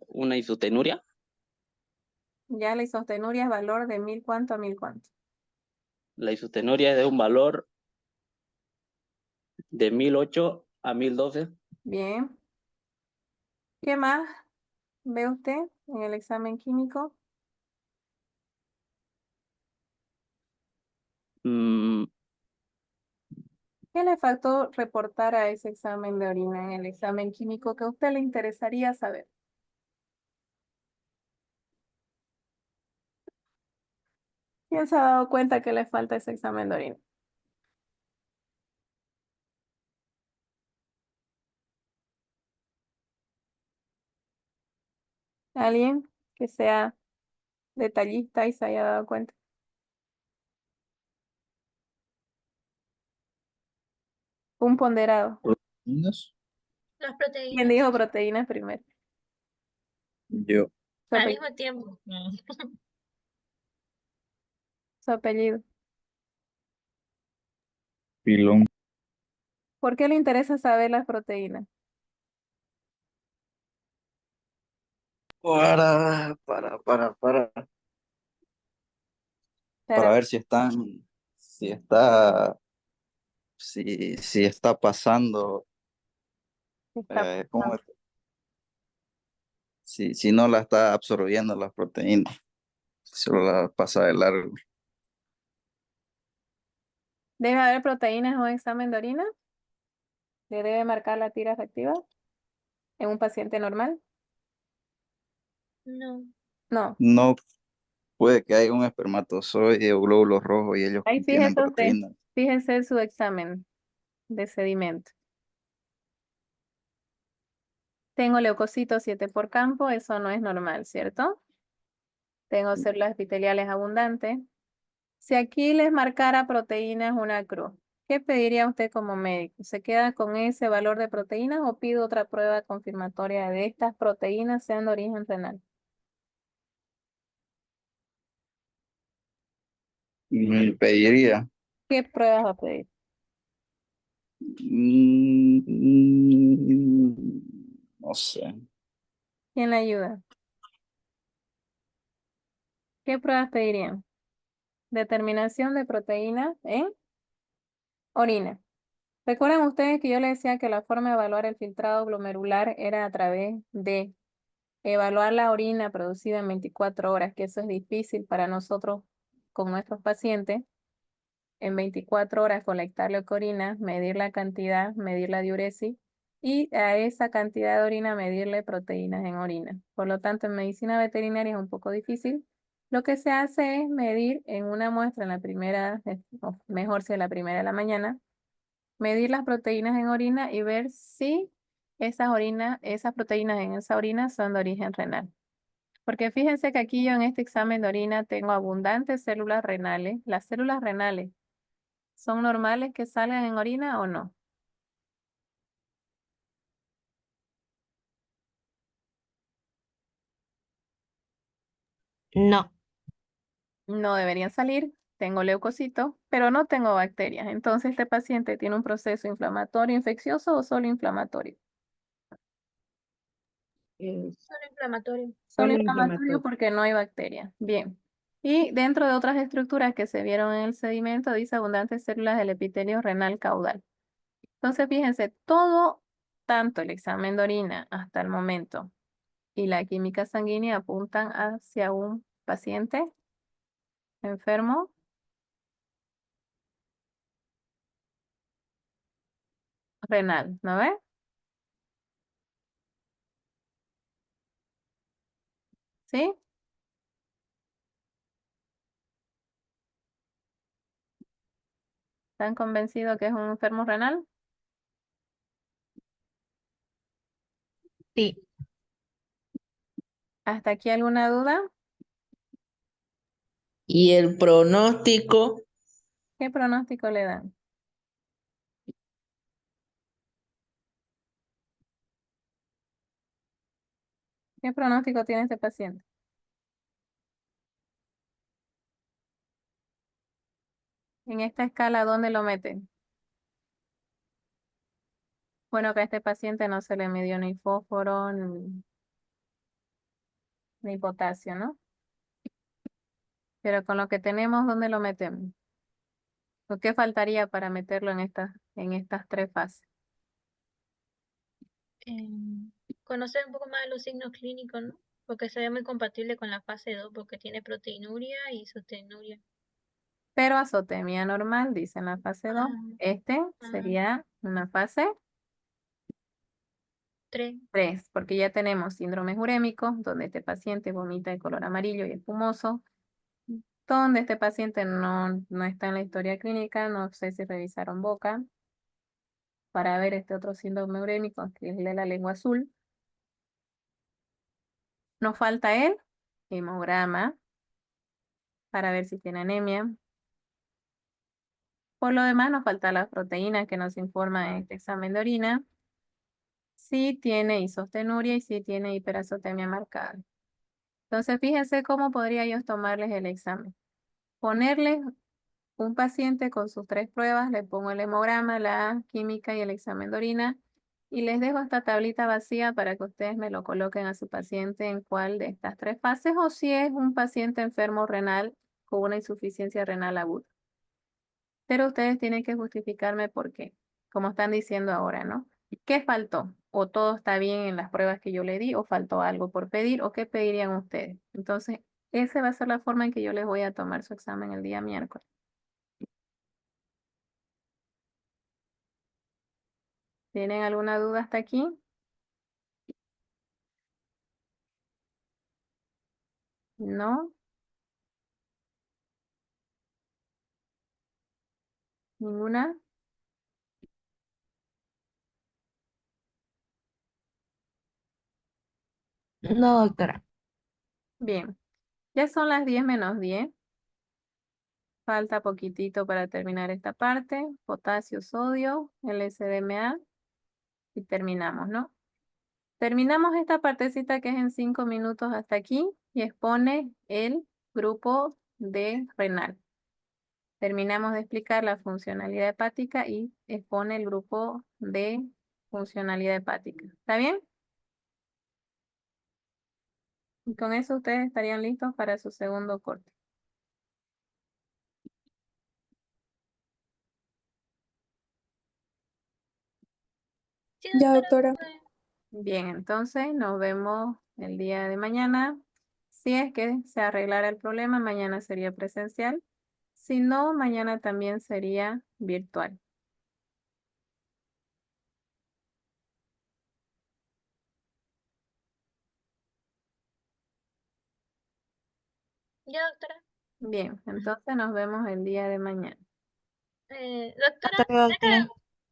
Una isotenuria, Ya la isostenuria es valor de 1000 cuánto a 1000 cuánto. la isotenuria es de un valor de 1008 a 1012. Bien. ¿Qué más ve usted en el examen químico? Mm, ¿Qué le faltó reportar a ese examen de orina en el examen químico que a usted le interesaría saber? ¿Quién se ha dado cuenta que le falta ese examen de orina? ¿Alguien que sea detallista y se haya dado cuenta? Un ponderado. ¿Proteínas? Las ¿Quién proteínas dijo proteínas primero? Yo. Su al apellido. mismo tiempo. Su apellido. Pilón. ¿Por qué le interesa saber las proteínas? Para Para ver si están, si está, si está pasando, está ¿cómo es? Si no la está absorbiendo las proteínas, solo la pasa de largo. ¿Debe haber proteínas en un examen de orina? ¿Le debe marcar la tira reactiva en un paciente normal? No. No. No puede que haya un espermatozoide o glóbulos rojos y ellos Ahí contienen fíjese usted, proteínas. fíjese en su examen de sedimento. Tengo leucocitos 7 por campo, eso no es normal, ¿cierto? Tengo células epiteliales abundantes. Si aquí les marcara proteínas una cruz, ¿qué pediría usted como médico? ¿Se queda con ese valor de proteínas o pide otra prueba confirmatoria de estas proteínas sean de origen renal? Pediría. ¿Qué pruebas va a pedir? No sé. ¿Quién le ayuda? ¿Qué pruebas pedirían? Determinación de proteínas en orina. ¿Recuerdan ustedes que yo les decía que la forma de evaluar el filtrado glomerular era a través de evaluar la orina producida en 24 horas, que eso es difícil para nosotros con nuestros pacientes? En 24 horas colectar la orina, medir la cantidad, medir la diuresis y a esa cantidad de orina medirle proteínas en orina. Por lo tanto, en medicina veterinaria es un poco difícil. Lo que se hace es medir en una muestra en la primera, o mejor si es la primera de la mañana, medir las proteínas en orina y ver si esas proteínas en esa orina son de origen renal. Porque fíjense que aquí yo en este examen de orina tengo abundantes células renales. Las células renales son normales que salgan en orina o no. No. No deberían salir. Tengo leucocitos, pero no tengo bacterias. Entonces este paciente tiene un proceso inflamatorio infeccioso o solo inflamatorio. Solo inflamatorio. Solo Solo inflamatorio inflamatorio. porque no hay bacterias. Bien. Y dentro de otras estructuras que se vieron en el sedimento, dice abundantes células del epitelio renal caudal. Entonces, fíjense, todo, tanto el examen de orina hasta el momento y la química sanguínea apuntan hacia un paciente enfermo renal, ¿no ve? ¿Sí? ¿Están convencidos que es un enfermo renal? Sí. ¿Hasta aquí alguna duda? Y el pronóstico, ¿Qué pronóstico le dan? ¿Qué pronóstico tiene este paciente? En esta escala, ¿dónde lo meten? Bueno, que a este paciente no se le midió ni fósforo ni potasio, ¿no? Pero con lo que tenemos, ¿dónde lo metemos? ¿O qué faltaría para meterlo en estas tres fases? Conocer un poco más de los signos clínicos, ¿no? Porque sería muy compatible con la fase 2, porque tiene proteinuria y isotenuria. Pero azotemia normal, dice en la fase 2. Este sería una fase 3. 3, porque ya tenemos síndromes urémicos, donde este paciente vomita de color amarillo y espumoso, donde este paciente no está en la historia clínica, no sé si revisaron boca, para ver este otro síndrome urémico, que es el de la lengua azul. Nos falta el hemograma, para ver si tiene anemia. Por lo demás, nos falta la proteína que nos informa en este examen de orina. Si tiene isostenuria y si tiene hiperazotemia marcada. Entonces, fíjense cómo podría yo tomarles el examen. Ponerles un paciente con sus tres pruebas, le pongo el hemograma, la química y el examen de orina, y les dejo esta tablita vacía para que ustedes me lo coloquen a su paciente en cuál de estas tres fases, o si es un paciente enfermo renal con una insuficiencia renal aguda. Pero ustedes tienen que justificarme por qué, como están diciendo ahora, ¿no? ¿Qué faltó? ¿O todo está bien en las pruebas que yo le di? ¿O faltó algo por pedir? ¿O qué pedirían ustedes? Entonces, esa va a ser la forma en que yo les voy a tomar su examen el día miércoles. ¿Tienen alguna duda hasta aquí? ¿No? ¿Ninguna? No, doctora. Bien. Ya son las 10 menos 10. Falta poquitito para terminar esta parte. Potasio, sodio, LSDMA y terminamos, ¿no? Terminamos esta partecita que es en 5 minutos hasta aquí y expone el grupo de renal. Terminamos de explicar la funcionalidad hepática y expone el grupo de funcionalidad hepática. ¿Está bien? Y con eso ustedes estarían listos para su segundo corte. Sí, Ya, doctora. doctora. Bien, entonces nos vemos el día de mañana. Si es que se arreglara el problema, mañana sería presencial. Si no, mañana también sería virtual. Ya, doctora. Bien, entonces nos vemos el día de mañana. Doctora, Hasta luego, ¿será que doctora.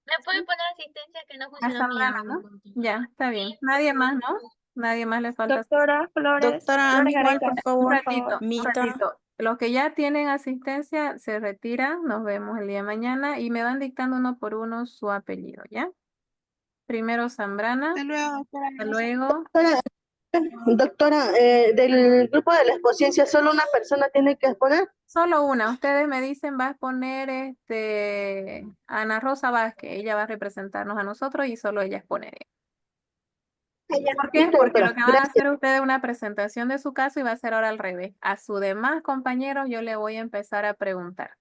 me puede poner asistencia que no A funcionó mi Zambrana, audio? ¿no? Ya, está bien. Nadie más, ¿no? Nadie más le falta. Doctora Flores, Doctora, a mí igual, por Un favor. ratito, un Mita. ratito. Los que ya tienen asistencia se retiran. Nos vemos el día de mañana y me van dictando uno por uno su apellido, ¿ya? Primero Zambrana, Hasta luego, doctora. hasta luego. Doctora, del grupo de la exposición, ¿solo una persona tiene que exponer? Solo una. Ustedes me dicen, va a exponer Ana Rosa Vázquez. Ella va a representarnos a nosotros y solo ella exponería. ¿Por qué? Listo, Porque lo doctora. que van a Gracias. hacer ustedes es una presentación de su caso y va a ser ahora al revés. A sus demás compañeros yo le voy a empezar a preguntar.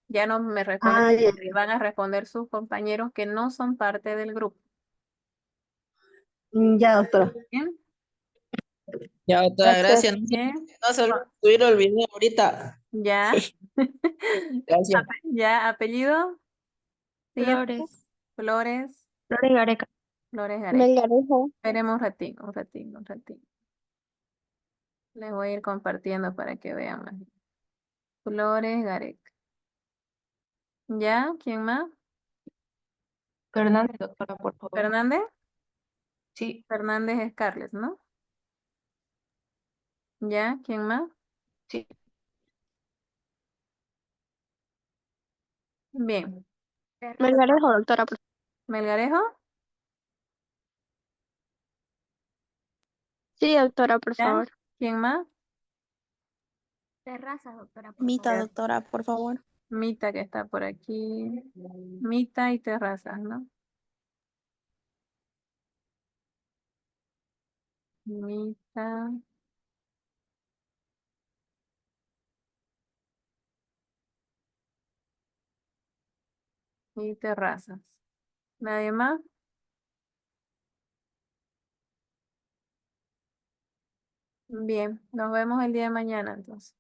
Ya no me responden, Ah, ya. van a responder sus compañeros que no son parte del grupo. Ya, doctora. ¿Bien? Ya, doctora, Gracias. gracias. Bien. No se olvide subir el video ahorita. Ya. Gracias. Ya, apellido. Siguiente. Flores. Flores. Flores Gareca. Flores Gareca. Melgarejo. Esperemos un ratito, un ratito, un ratito. Les voy a ir compartiendo para que vean más. Flores Gareca. ¿Ya? ¿Quién más? Fernández, doctora, por favor. ¿Fernández? Sí. Fernández es Carles, ¿no? ¿Ya? ¿Quién más? Sí. Bien. Melgarejo, doctora. ¿Melgarejo? Sí, doctora, por ¿Ya? favor. ¿Quién más? Terraza, doctora, Mita, favor. doctora, por favor. Mita que está por aquí. Mita y Terrazas, ¿no? Mita y Terrazas. ¿Nadie más? Bien, nos vemos el día de mañana entonces.